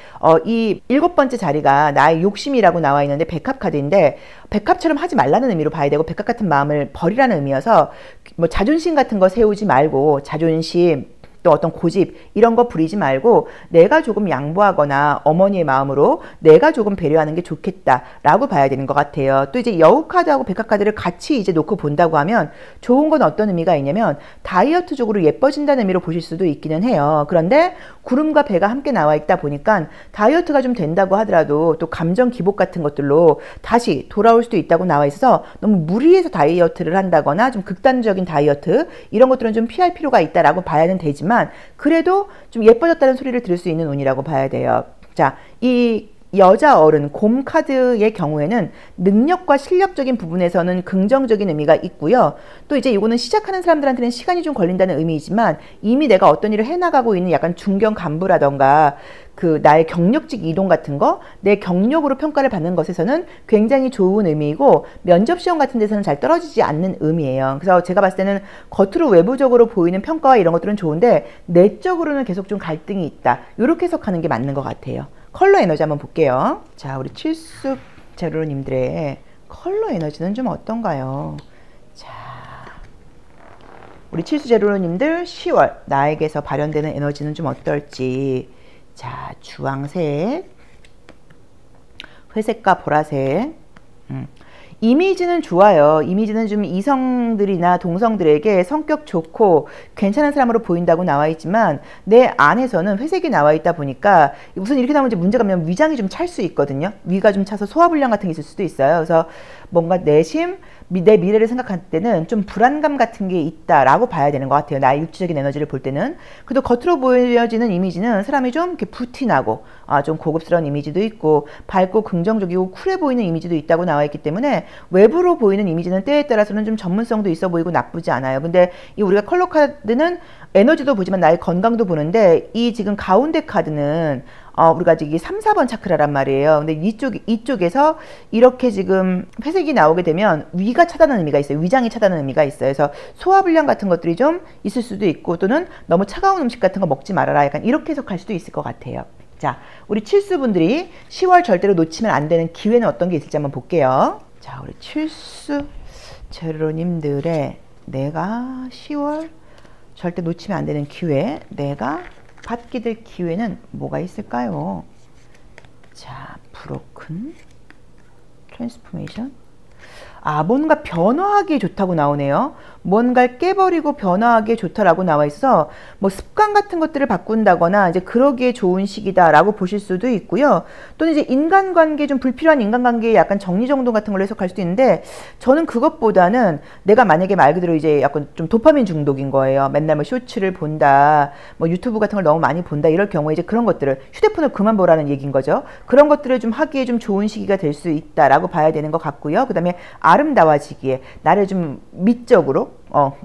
이 7번째 자리가 나의 욕심이라고 나와 있는데 백합 카드인데 백합처럼 하지 말라는 의미로 봐야 되고 백합 같은 마음을 버리라는 의미여서 뭐 자존심 같은 거 세우지 말고 자존심 또 어떤 고집 이런 거 부리지 말고 내가 조금 양보하거나 어머니의 마음으로 내가 조금 배려하는 게 좋겠다라고 봐야 되는 것 같아요. 또 이제 여우 카드하고 백합 카드를 같이 이제 놓고 본다고 하면 좋은 건 어떤 의미가 있냐면 다이어트적으로 예뻐진다는 의미로 보실 수도 있기는 해요. 그런데 구름과 배가 함께 나와 있다 보니까 다이어트가 좀 된다고 하더라도 또 감정 기복 같은 것들로 다시 돌아올 수도 있다고 나와 있어서 너무 무리해서 다이어트를 한다거나 좀 극단적인 다이어트 이런 것들은 좀 피할 필요가 있다라고 봐야는 되지만 그래도 좀 예뻐졌다는 소리를 들을 수 있는 운이라고 봐야 돼요. 자, 이 여자 어른 곰 카드의 경우에는 능력과 실력적인 부분에서는 긍정적인 의미가 있고요. 또 이제 이거는 시작하는 사람들한테는 시간이 좀 걸린다는 의미이지만 이미 내가 어떤 일을 해나가고 있는 약간 중견 간부라던가 그 나의 경력직 이동 같은 거, 내 경력으로 평가를 받는 것에서는 굉장히 좋은 의미이고 면접 시험 같은 데서는 잘 떨어지지 않는 의미예요. 그래서 제가 봤을 때는 겉으로 외부적으로 보이는 평가와 이런 것들은 좋은데 내적으로는 계속 좀 갈등이 있다. 이렇게 해석하는 게 맞는 것 같아요. 컬러 에너지 한번 볼게요. 자, 우리 칠수 제로님들의 컬러 에너지는 좀 어떤가요? 자, 우리 칠수제로님들 10월 나에게서 발현되는 에너지는 좀 어떨지. 자, 주황색, 회색과 보라색. 이미지는 좋아요. 이미지는 좀 이성들이나 동성들에게 성격 좋고 괜찮은 사람으로 보인다고 나와 있지만 내 안에서는 회색이 나와 있다 보니까 우선 이렇게 나오면 이제 문제가 뭐냐면 위장이 좀 찰 수 있거든요. 위가 좀 차서 소화불량 같은 게 있을 수도 있어요. 그래서 뭔가 내심 내 미래를 생각할 때는 좀 불안감 같은 게 있다라고 봐야 되는 것 같아요. 나의 육체적인 에너지를 볼 때는. 그래도 겉으로 보여지는 이미지는 사람이 좀 이렇게 부티나고 좀 고급스러운 이미지도 있고 밝고 긍정적이고 쿨해 보이는 이미지도 있다고 나와 있기 때문에 외부로 보이는 이미지는 때에 따라서는 좀 전문성도 있어 보이고 나쁘지 않아요. 근데 이 우리가 컬러 카드는 에너지도 보지만 나의 건강도 보는데 이 지금 가운데 카드는 우리가 지금 3, 4번 차크라란 말이에요. 근데 이쪽에서 이렇게 지금 회색이 나오게 되면 위가 차다는 의미가 있어요. 위장이 차다는 의미가 있어요. 그래서 소화불량 같은 것들이 좀 있을 수도 있고 또는 너무 차가운 음식 같은 거 먹지 말아라. 약간 이렇게 해석할 수도 있을 것 같아요. 자, 우리 칠수분들이 10월 절대로 놓치면 안 되는 기회는 어떤 게 있을지 한번 볼게요. 자, 우리 칠수 제로님들의 내가 10월 절대 놓치면 안 되는 기회, 내가 받게 될 기회는 뭐가 있을까요? 자, 브로큰, 트랜스포메이션. 뭔가 변화하기에 좋다고 나오네요. 뭔가를 깨버리고 변화하기에 좋다라고 나와 있어서 뭐 습관 같은 것들을 바꾼다거나 이제 그러기에 좋은 시기다라고 보실 수도 있고요. 또는 이제 인간관계, 좀 불필요한 인간관계에 약간 정리정돈 같은 걸로 해석할 수도 있는데 저는 그것보다는 내가 만약에 말 그대로 이제 약간 좀 도파민 중독인 거예요. 맨날 뭐 쇼츠를 본다, 뭐 유튜브 같은 걸 너무 많이 본다 이럴 경우에 이제 그런 것들을 휴대폰을 그만 보라는 얘기인 거죠. 그런 것들을 좀 하기에 좀 좋은 시기가 될 수 있다라고 봐야 되는 것 같고요. 그 다음에 아름다워지기에 나를 좀 미적으로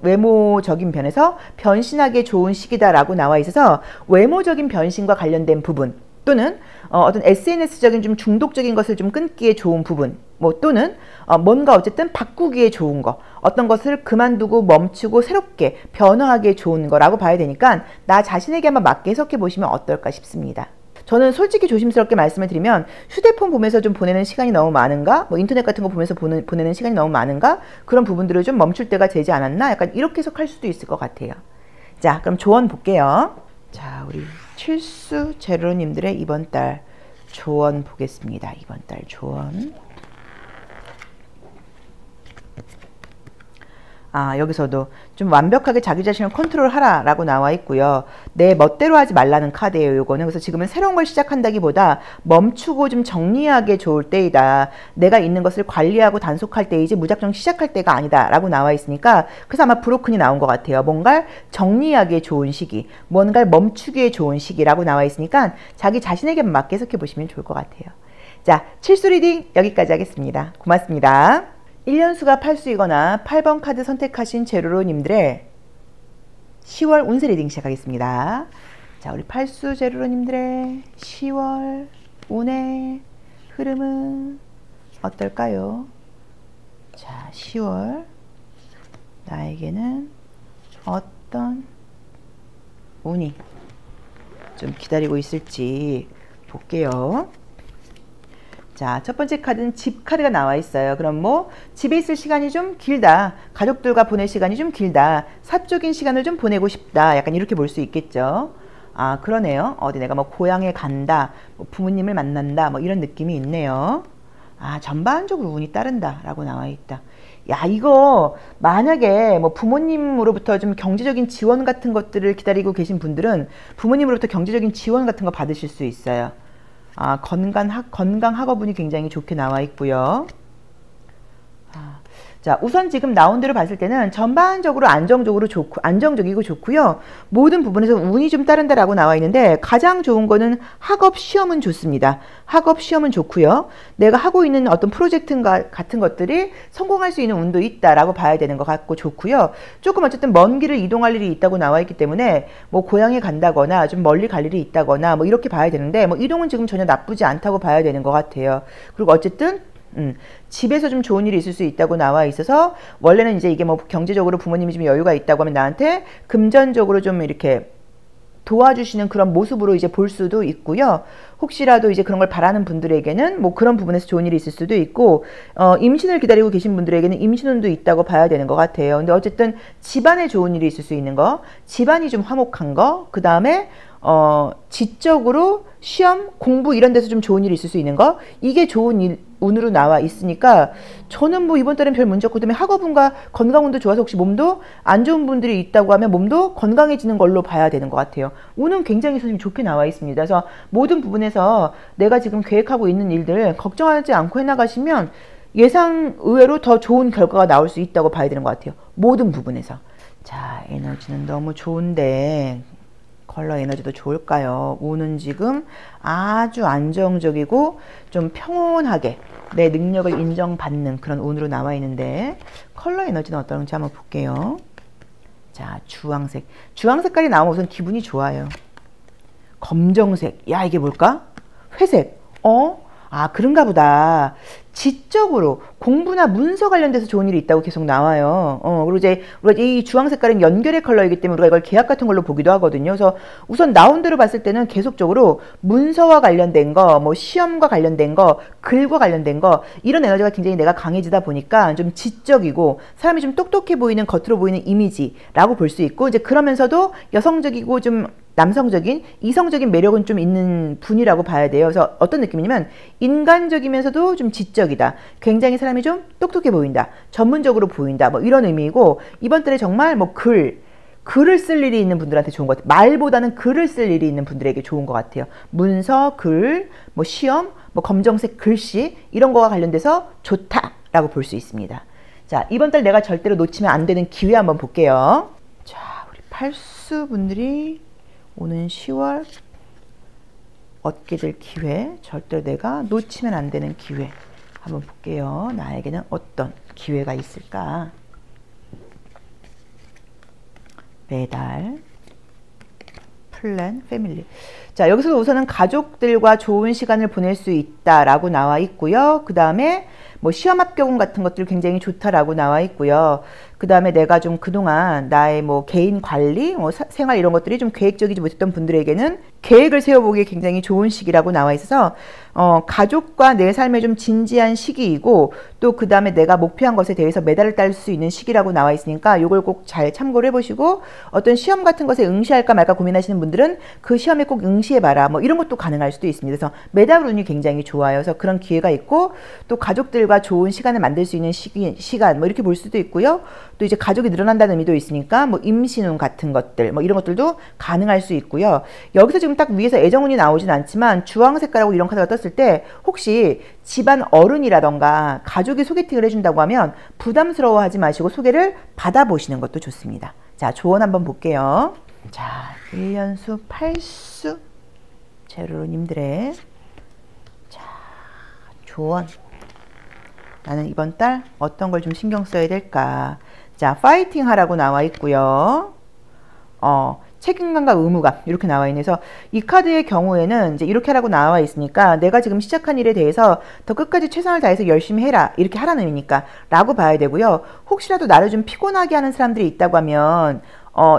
외모적인 면에서 변신하기에 좋은 시기다라고 나와 있어서 외모적인 변신과 관련된 부분 또는 어떤 SNS적인 좀 중독적인 것을 좀 끊기에 좋은 부분 또는 뭔가 어쨌든 바꾸기에 좋은 거 어떤 것을 그만두고 멈추고 새롭게 변화하기에 좋은 거라고 봐야 되니까 나 자신에게 한번 맞게 해석해 보시면 어떨까 싶습니다. 저는 솔직히 조심스럽게 말씀을 드리면 휴대폰 보면서 좀 보내는 시간이 너무 많은가? 뭐 인터넷 같은 거 보면서 보내는 시간이 너무 많은가? 그런 부분들을 좀 멈출 때가 되지 않았나? 약간 이렇게 해석할 수도 있을 것 같아요. 자, 그럼 조언 볼게요. 자, 우리 칠수 제로님들의 이번 달 조언 보겠습니다. 이번 달 조언. 여기서도 좀 완벽하게 자기 자신을 컨트롤하라 라고 나와 있고요. 내 멋대로 하지 말라는 카드예요. 요거는. 그래서 지금은 새로운 걸 시작한다기보다 멈추고 좀 정리하기 좋을 때이다. 내가 있는 것을 관리하고 단속할 때이지 무작정 시작할 때가 아니다 라고 나와 있으니까 그래서 아마 브로큰이 나온 것 같아요. 뭔가를 정리하기에 좋은 시기, 뭔가를 멈추기에 좋은 시기라고 나와 있으니까 자기 자신에게 맞게 해석해 보시면 좋을 것 같아요. 자, 칠수 리딩 여기까지 하겠습니다. 고맙습니다. 1년수가 8수이거나 8번 카드 선택하신 제로로님들의 10월 운세 리딩 시작하겠습니다. 자, 우리 8수 제로로님들의 10월 운의 흐름은 어떨까요? 자, 10월 나에게는 어떤 운이 좀 기다리고 있을지 볼게요. 자, 첫 번째 카드는 집 카드가 나와 있어요. 그럼 뭐 집에 있을 시간이 좀 길다, 가족들과 보낼 시간이 좀 길다, 사적인 시간을 좀 보내고 싶다, 약간 이렇게 볼 수 있겠죠. 그러네요. 어디 내가 뭐 고향에 간다, 뭐 부모님을 만난다, 뭐 이런 느낌이 있네요. 전반적으로 운이 따른다 라고 나와 있다. 야, 이거 만약에 뭐 부모님으로부터 좀 경제적인 지원 같은 것들을 기다리고 계신 분들은 부모님으로부터 경제적인 지원 같은 거 받으실 수 있어요. 건강 학업운이 굉장히 좋게 나와 있고요. 자, 우선 지금 나온 대로 봤을 때는 전반적으로 안정적이고 좋고요. 모든 부분에서 운이 좀 따른다라고 나와 있는데 가장 좋은 거는 학업 시험은 좋습니다. 학업 시험은 좋고요. 내가 하고 있는 어떤 프로젝트 같은 것들이 성공할 수 있는 운도 있다라고 봐야 되는 것 같고 좋고요. 조금 어쨌든 먼 길을 이동할 일이 있다고 나와 있기 때문에 뭐 고향에 간다거나 좀 멀리 갈 일이 있다거나 뭐 이렇게 봐야 되는데 뭐 이동은 지금 전혀 나쁘지 않다고 봐야 되는 것 같아요. 그리고 어쨌든 집에서 좀 좋은 일이 있을 수 있다고 나와 있어서 원래는 이제 이게 뭐 경제적으로 부모님이 좀 여유가 있다고 하면 나한테 금전적으로 좀 이렇게 도와주시는 그런 모습으로 이제 볼 수도 있고요. 혹시라도 이제 그런 걸 바라는 분들에게는 뭐 그런 부분에서 좋은 일이 있을 수도 있고, 임신을 기다리고 계신 분들에게는 임신운도 있다고 봐야 되는 것 같아요. 근데 어쨌든 집안에 좋은 일이 있을 수 있는 거, 집안이 좀 화목한 거, 그 다음에 지적으로 시험, 공부 이런 데서 좀 좋은 일이 있을 수 있는 거, 이게 좋은 일, 운으로 나와 있으니까 저는 뭐 이번 달엔 별 문제 없고, 그다음에 학업운과 건강운도 좋아서 혹시 몸도 안 좋은 분들이 있다고 하면 몸도 건강해지는 걸로 봐야 되는 것 같아요. 운은 굉장히 선생님 좋게 나와 있습니다. 그래서 모든 부분에서 내가 지금 계획하고 있는 일들 걱정하지 않고 해나가시면 예상 의외로 더 좋은 결과가 나올 수 있다고 봐야 되는 것 같아요. 모든 부분에서. 자, 에너지는 너무 좋은데 컬러 에너지도 좋을까요? 운은 지금 아주 안정적이고 좀 평온하게 내 능력을 인정받는 그런 운으로 나와 있는데, 컬러 에너지는 어떤지 한번 볼게요. 자, 주황색. 주황 색깔이 나오면 우선 기분이 좋아요. 검정색. 야, 이게 뭘까? 회색. 그런가 보다. 지적으로 공부나 문서 관련돼서 좋은 일이 있다고 계속 나와요. 그리고 이제 우리가 이 주황 색깔은 연결의 컬러이기 때문에 우리가 이걸 계약 같은 걸로 보기도 하거든요. 그래서 우선 나온 대로 봤을 때는 계속적으로 문서와 관련된 거, 뭐 시험과 관련된 거, 글과 관련된 거, 이런 에너지가 굉장히 내가 강해지다 보니까 좀 지적이고 사람이 좀 똑똑해 보이는, 겉으로 보이는 이미지라고 볼 수 있고, 이제 그러면서도 여성적이고 좀 남성적인, 이성적인 매력은 좀 있는 분이라고 봐야 돼요. 그래서 어떤 느낌이냐면 인간적이면서도 좀 지적이다. 굉장히 사람이 좀 똑똑해 보인다. 전문적으로 보인다. 뭐 이런 의미이고, 이번 달에 정말 뭐 글을 쓸 일이 있는 분들한테 좋은 것 같아요. 말보다는 글을 쓸 일이 있는 분들에게 좋은 것 같아요. 문서, 글, 뭐 시험, 뭐 검정색 글씨 이런 거와 관련돼서 좋다라고 볼 수 있습니다. 자, 이번 달 내가 절대로 놓치면 안 되는 기회 한번 볼게요. 자, 우리 팔수 분들이 오는 10월 얻게 될 기회, 절대로 내가 놓치면 안 되는 기회 한번 볼게요. 나에게는 어떤 기회가 있을까? 매달, 플랜, 패밀리. 자, 여기서 우선은 가족들과 좋은 시간을 보낼 수 있다라고 나와 있고요. 그 다음에 뭐 시험 합격운 같은 것들 굉장히 좋다라고 나와 있고요. 그 다음에 내가 좀 그동안 나의 뭐 개인 관리, 뭐 생활 이런 것들이 좀 계획적이지 못했던 분들에게는 계획을 세워보기에 굉장히 좋은 시기라고 나와 있어서 가족과 내 삶에 좀 진지한 시기이고, 또 그 다음에 내가 목표한 것에 대해서 메달을 딸 수 있는 시기라고 나와 있으니까 이걸 꼭 잘 참고를 해보시고, 어떤 시험 같은 것에 응시할까 말까 고민하시는 분들은 그 시험에 꼭 응시해봐라, 뭐 이런 것도 가능할 수도 있습니다. 그래서 메달 운이 굉장히 좋아요. 그래서 그런 기회가 있고, 또 가족들과 좋은 시간을 만들 수 있는 시간 뭐 이렇게 볼 수도 있고요. 또 이제 가족이 늘어난다는 의미도 있으니까 뭐 임신운 같은 것들 뭐 이런 것들도 가능할 수 있고요. 여기서 지금 딱 위에서 애정운이 나오진 않지만 주황 색깔하고 이런 카드가 떴을 때 혹시 집안 어른이라던가 가족이 소개팅을 해준다고 하면 부담스러워하지 마시고 소개를 받아보시는 것도 좋습니다. 자, 조언 한번 볼게요. 자, 1년수 8수 제로님들의 자, 조언. 나는 이번 달 어떤 걸 좀 신경 써야 될까? 자, 파이팅 하라고 나와 있고요. 책임감과 의무감 이렇게 나와 있는, 그래서 이 카드의 경우에는 이제 이렇게 하라고 나와 있으니까 내가 지금 시작한 일에 대해서 더 끝까지 최선을 다해서 열심히 해라, 이렇게 하라는 의미니까 라고 봐야 되고요. 혹시라도 나를 좀 피곤하게 하는 사람들이 있다고 하면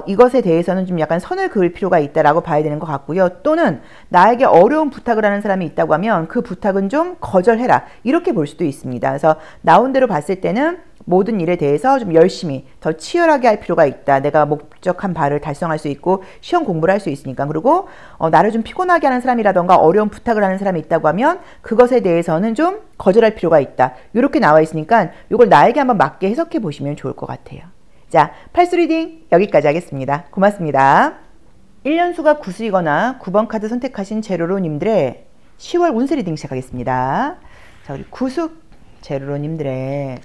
이것에 대해서는 좀 약간 선을 그을 필요가 있다라고 봐야 되는 것 같고요. 또는 나에게 어려운 부탁을 하는 사람이 있다고 하면 그 부탁은 좀 거절해라, 이렇게 볼 수도 있습니다. 그래서 나온 대로 봤을 때는 모든 일에 대해서 좀 열심히 더 치열하게 할 필요가 있다. 내가 목적한 바를 달성할 수 있고 시험 공부를 할 수 있으니까. 그리고 나를 좀 피곤하게 하는 사람이라던가 어려운 부탁을 하는 사람이 있다고 하면 그것에 대해서는 좀 거절할 필요가 있다. 이렇게 나와 있으니까 이걸 나에게 한번 맞게 해석해 보시면 좋을 것 같아요. 자, 팔수 리딩 여기까지 하겠습니다. 고맙습니다. 1년수가 구수이거나 9번 카드 선택하신 제로로님들의 10월 운세 리딩 시작하겠습니다. 자, 우리 구수 제로로님들의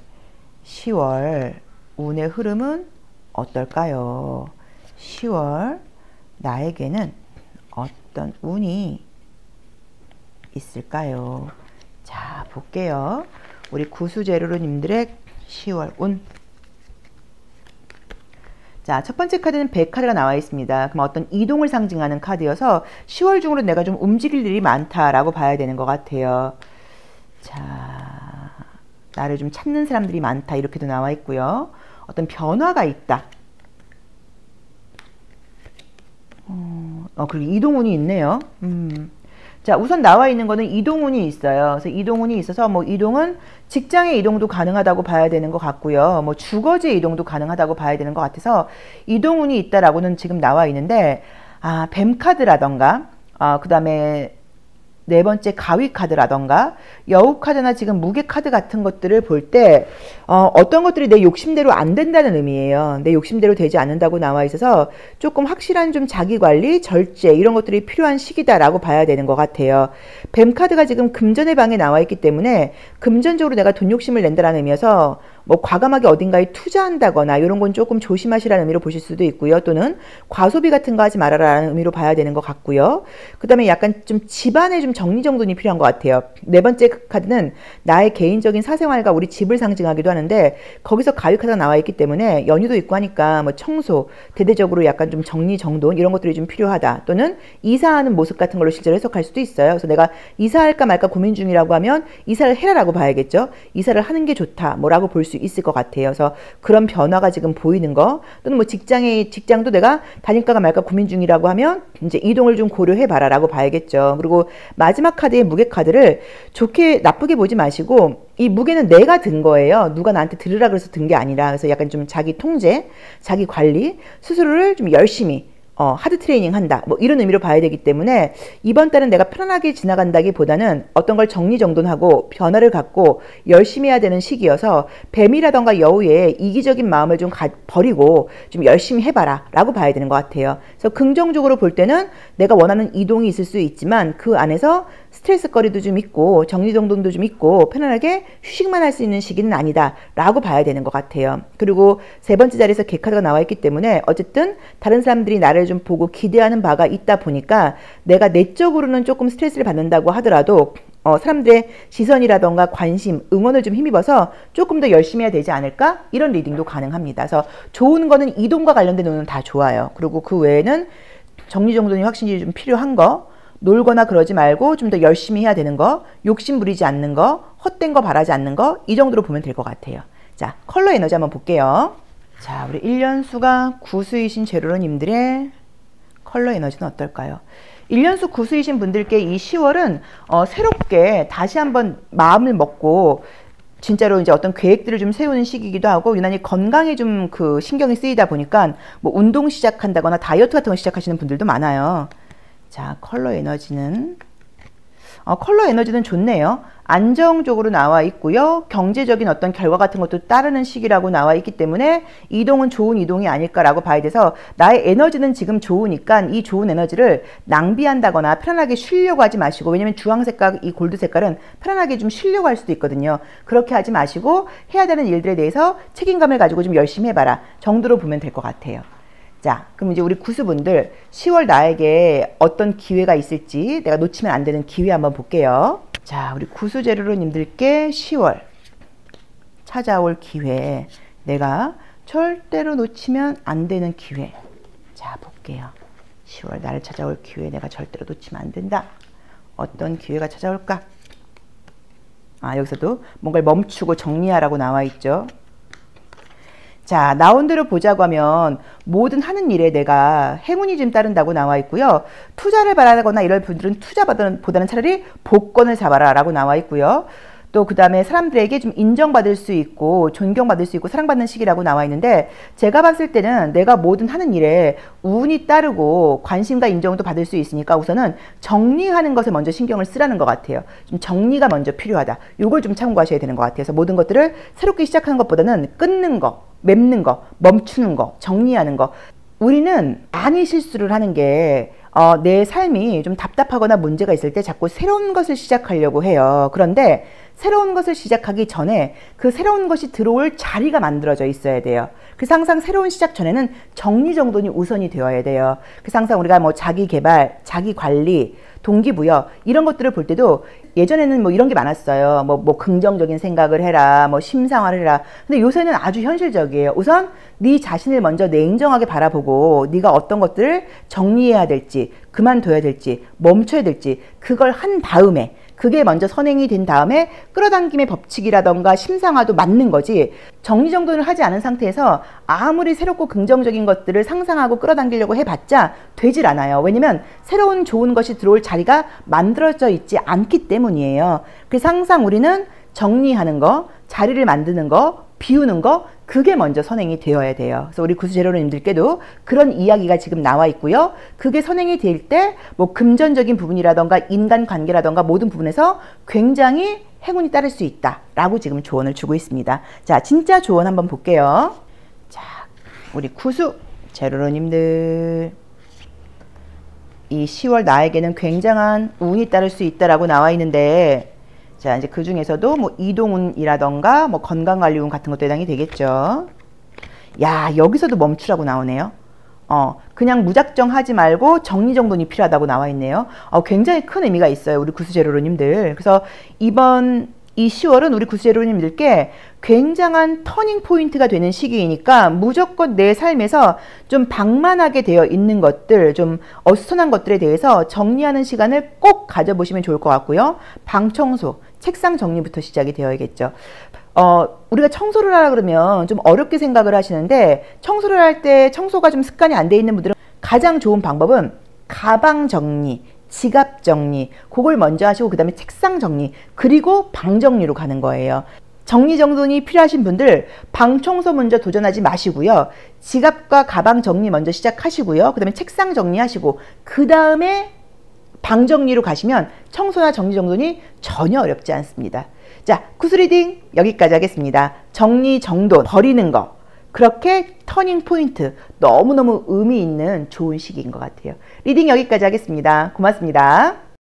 10월 운의 흐름은 어떨까요? 10월 나에게는 어떤 운이 있을까요? 자, 볼게요. 우리 구수 제로로님들의 10월 운. 자, 첫 번째 카드는 100카드가 나와 있습니다. 그럼 어떤 이동을 상징하는 카드여서 10월 중으로 내가 좀 움직일 일이 많다라고 봐야 되는 것 같아요. 자, 나를 좀 찾는 사람들이 많다, 이렇게도 나와 있고요. 어떤 변화가 있다. 그리고 이동운이 있네요. 자, 우선 나와 있는 거는 이동운이 있어요. 그래서 이동운이 있어서 뭐 이동은 직장의 이동도 가능하다고 봐야 되는 것 같고요. 뭐 주거지의 이동도 가능하다고 봐야 되는 것 같아서 이동운이 있다라고는 지금 나와 있는데, 뱀카드라던가, 그 다음에 네 번째 가위 카드라던가 여우 카드나 지금 무게 카드 같은 것들을 볼 때 어떤 것들이 내 욕심대로 안 된다는 의미예요. 내 욕심대로 되지 않는다고 나와 있어서 조금 확실한 좀 자기관리, 절제 이런 것들이 필요한 시기다라고 봐야 되는 것 같아요. 뱀 카드가 지금 금전의 방에 나와 있기 때문에 금전적으로 내가 돈 욕심을 낸다는 의미여서 뭐 과감하게 어딘가에 투자한다거나 이런 건 조금 조심하시라는 의미로 보실 수도 있고요. 또는 과소비 같은 거 하지 말아라라는 의미로 봐야 되는 것 같고요. 그 다음에 약간 좀 집안에 좀 정리정돈이 필요한 것 같아요. 네 번째 카드는 나의 개인적인 사생활과 우리 집을 상징하기도 하는데 거기서 가위 카드가 나와 있기 때문에 연휴도 있고 하니까 뭐 청소, 대대적으로 약간 좀 정리정돈 이런 것들이 좀 필요하다. 또는 이사하는 모습 같은 걸로 실제로 해석할 수도 있어요. 그래서 내가 이사할까 말까 고민 중이라고 하면 이사를 해라라고 봐야겠죠. 이사를 하는 게 좋다 뭐라고 볼 수 있을 것 같아요. 그래서 그런 변화가 지금 보이는 거, 또는 뭐 직장도 내가 다닐까 말까 고민 중이라고 하면 이제 이동을 좀 고려해 봐라라고 봐야겠죠. 그리고 마지막 카드의 무게 카드를 좋게 나쁘게 보지 마시고, 이 무게는 내가 든 거예요. 누가 나한테 들으라 그래서 든 게 아니라. 그래서 약간 좀 자기 통제, 자기 관리, 스스로를 좀 열심히 하드 트레이닝 한다. 뭐 이런 의미로 봐야 되기 때문에 이번 달은 내가 편안하게 지나간다기보다는 어떤 걸 정리정돈하고 변화를 갖고 열심히 해야 되는 시기여서 뱀이라던가 여우의 이기적인 마음을 좀 버리고 좀 열심히 해봐라 라고 봐야 되는 것 같아요. 그래서 긍정적으로 볼 때는 내가 원하는 이동이 있을 수 있지만 그 안에서 스트레스 거리도 좀 있고 정리정돈도 좀 있고 편안하게 휴식만 할 수 있는 시기는 아니다 라고 봐야 되는 것 같아요. 그리고 세 번째 자리에서 개카드가 나와 있기 때문에 어쨌든 다른 사람들이 나를 좀 보고 기대하는 바가 있다 보니까 내가 내적으로는 조금 스트레스를 받는다고 하더라도 사람들의 시선이라던가 관심, 응원을 좀 힘입어서 조금 더 열심히 해야 되지 않을까? 이런 리딩도 가능합니다. 그래서 좋은 거는 이동과 관련된 운은 다 좋아요. 그리고 그 외에는 정리정돈이 확실히 좀 필요한 거, 놀거나 그러지 말고 좀 더 열심히 해야 되는 거, 욕심 부리지 않는 거, 헛된 거 바라지 않는 거, 이 정도로 보면 될 것 같아요. 자, 컬러 에너지 한번 볼게요. 자, 우리 1년수가 구수이신 제로로님들의 컬러 에너지는 어떨까요? 1년수 구수이신 분들께 이 10월은 새롭게 다시 한번 마음을 먹고 진짜로 이제 어떤 계획들을 좀 세우는 시기이기도 하고, 유난히 건강에 좀 그 신경이 쓰이다 보니까 뭐 운동 시작한다거나 다이어트 같은 거 시작하시는 분들도 많아요. 자, 컬러 에너지는 좋네요. 안정적으로 나와 있고요. 경제적인 어떤 결과 같은 것도 따르는 시기라고 나와 있기 때문에 이동은 좋은 이동이 아닐까라고 봐야 돼서, 나의 에너지는 지금 좋으니까 이 좋은 에너지를 낭비한다거나 편안하게 쉬려고 하지 마시고, 왜냐면 주황색과 이 골드 색깔은 편안하게 좀 쉬려고 할 수도 있거든요. 그렇게 하지 마시고 해야 되는 일들에 대해서 책임감을 가지고 좀 열심히 해봐라 정도로 보면 될 것 같아요. 자, 그럼 이제 우리 구수분들 10월 나에게 어떤 기회가 있을지, 내가 놓치면 안 되는 기회 한번 볼게요. 자, 우리 구수제로로님들께 10월 찾아올 기회, 내가 절대로 놓치면 안 되는 기회. 자, 볼게요. 10월 나를 찾아올 기회, 내가 절대로 놓치면 안 된다. 어떤 기회가 찾아올까? 여기서도 뭔가를 멈추고 정리하라고 나와 있죠. 자, 나온 대로 보자고 하면 모든 하는 일에 내가 행운이 좀 따른다고 나와 있고요. 투자를 바라거나 이럴 분들은 투자보다는 차라리 복권을 잡아라 라고 나와 있고요. 또 그 다음에 사람들에게 좀 인정받을 수 있고 존경받을 수 있고 사랑받는 시기라고 나와 있는데, 제가 봤을 때는 내가 뭐든 하는 일에 운이 따르고 관심과 인정도 받을 수 있으니까 우선은 정리하는 것에 먼저 신경을 쓰라는 것 같아요. 좀 정리가 먼저 필요하다. 요걸 좀 참고하셔야 되는 것 같아요. 그래서 모든 것들을 새롭게 시작하는 것보다는 끊는 거, 맺는 거, 멈추는 거, 정리하는 거. 우리는 많이 실수를 하는 게 내 삶이 좀 답답하거나 문제가 있을 때 자꾸 새로운 것을 시작하려고 해요. 그런데 새로운 것을 시작하기 전에 그 새로운 것이 들어올 자리가 만들어져 있어야 돼요. 그래서 항상 새로운 시작 전에는 정리정돈이 우선이 되어야 돼요. 그래서 항상 우리가 뭐 자기 개발, 자기 관리, 동기부여 이런 것들을 볼 때도 예전에는 뭐 이런 게 많았어요. 뭐 긍정적인 생각을 해라, 뭐 심상화를 해라. 근데 요새는 아주 현실적이에요. 우선 네 자신을 먼저 냉정하게 바라보고 네가 어떤 것들을 정리해야 될지, 그만둬야 될지, 멈춰야 될지 그걸 한 다음에 그게 먼저 선행이 된 다음에 끌어당김의 법칙이라던가 심상화도 맞는 거지, 정리정돈을 하지 않은 상태에서 아무리 새롭고 긍정적인 것들을 상상하고 끌어당기려고 해봤자 되질 않아요. 왜냐면 새로운 좋은 것이 들어올 자리가 만들어져 있지 않기 때문이에요. 그래서 항상 우리는 정리하는 거, 자리를 만드는 거, 비우는 거, 그게 먼저 선행이 되어야 돼요. 그래서 우리 구수제로님들께도 그런 이야기가 지금 나와 있고요. 그게 선행이 될 때 뭐 금전적인 부분이라던가 인간관계라던가 모든 부분에서 굉장히 행운이 따를 수 있다라고 지금 조언을 주고 있습니다. 자, 진짜 조언 한번 볼게요. 자, 우리 구수제로님들, 이 10월 나에게는 굉장한 운이 따를 수 있다라고 나와 있는데, 자, 이제 그 중에서도 뭐 이동운이라던가 뭐 건강관리운 같은 것도 해당이 되겠죠. 야, 여기서도 멈추라고 나오네요. 그냥 무작정 하지 말고 정리정돈이 필요하다고 나와 있네요. 굉장히 큰 의미가 있어요, 우리 구수제로님들. 그래서 이번 이 10월은 우리 구수제로님들께 굉장한 터닝 포인트가 되는 시기이니까 무조건 내 삶에서 좀 방만하게 되어 있는 것들, 좀 어수선한 것들에 대해서 정리하는 시간을 꼭 가져보시면 좋을 것 같고요. 방 청소, 책상 정리부터 시작이 되어야겠죠. 우리가 청소를 하라 그러면 좀 어렵게 생각을 하시는데, 청소를 할 때 청소가 좀 습관이 안 돼 있는 분들은 가장 좋은 방법은 가방 정리, 지갑 정리, 그걸 먼저 하시고 그 다음에 책상 정리, 그리고 방 정리로 가는 거예요. 정리정돈이 필요하신 분들 방 청소 먼저 도전하지 마시고요. 지갑과 가방 정리 먼저 시작하시고요. 그 다음에 책상 정리하시고 그 다음에 방 정리로 가시면 청소나 정리정돈이 전혀 어렵지 않습니다. 자, 구슬리딩 여기까지 하겠습니다. 정리정돈, 버리는 거, 그렇게 터닝 포인트, 너무너무 의미 있는 좋은 시기인 것 같아요. 리딩 여기까지 하겠습니다. 고맙습니다.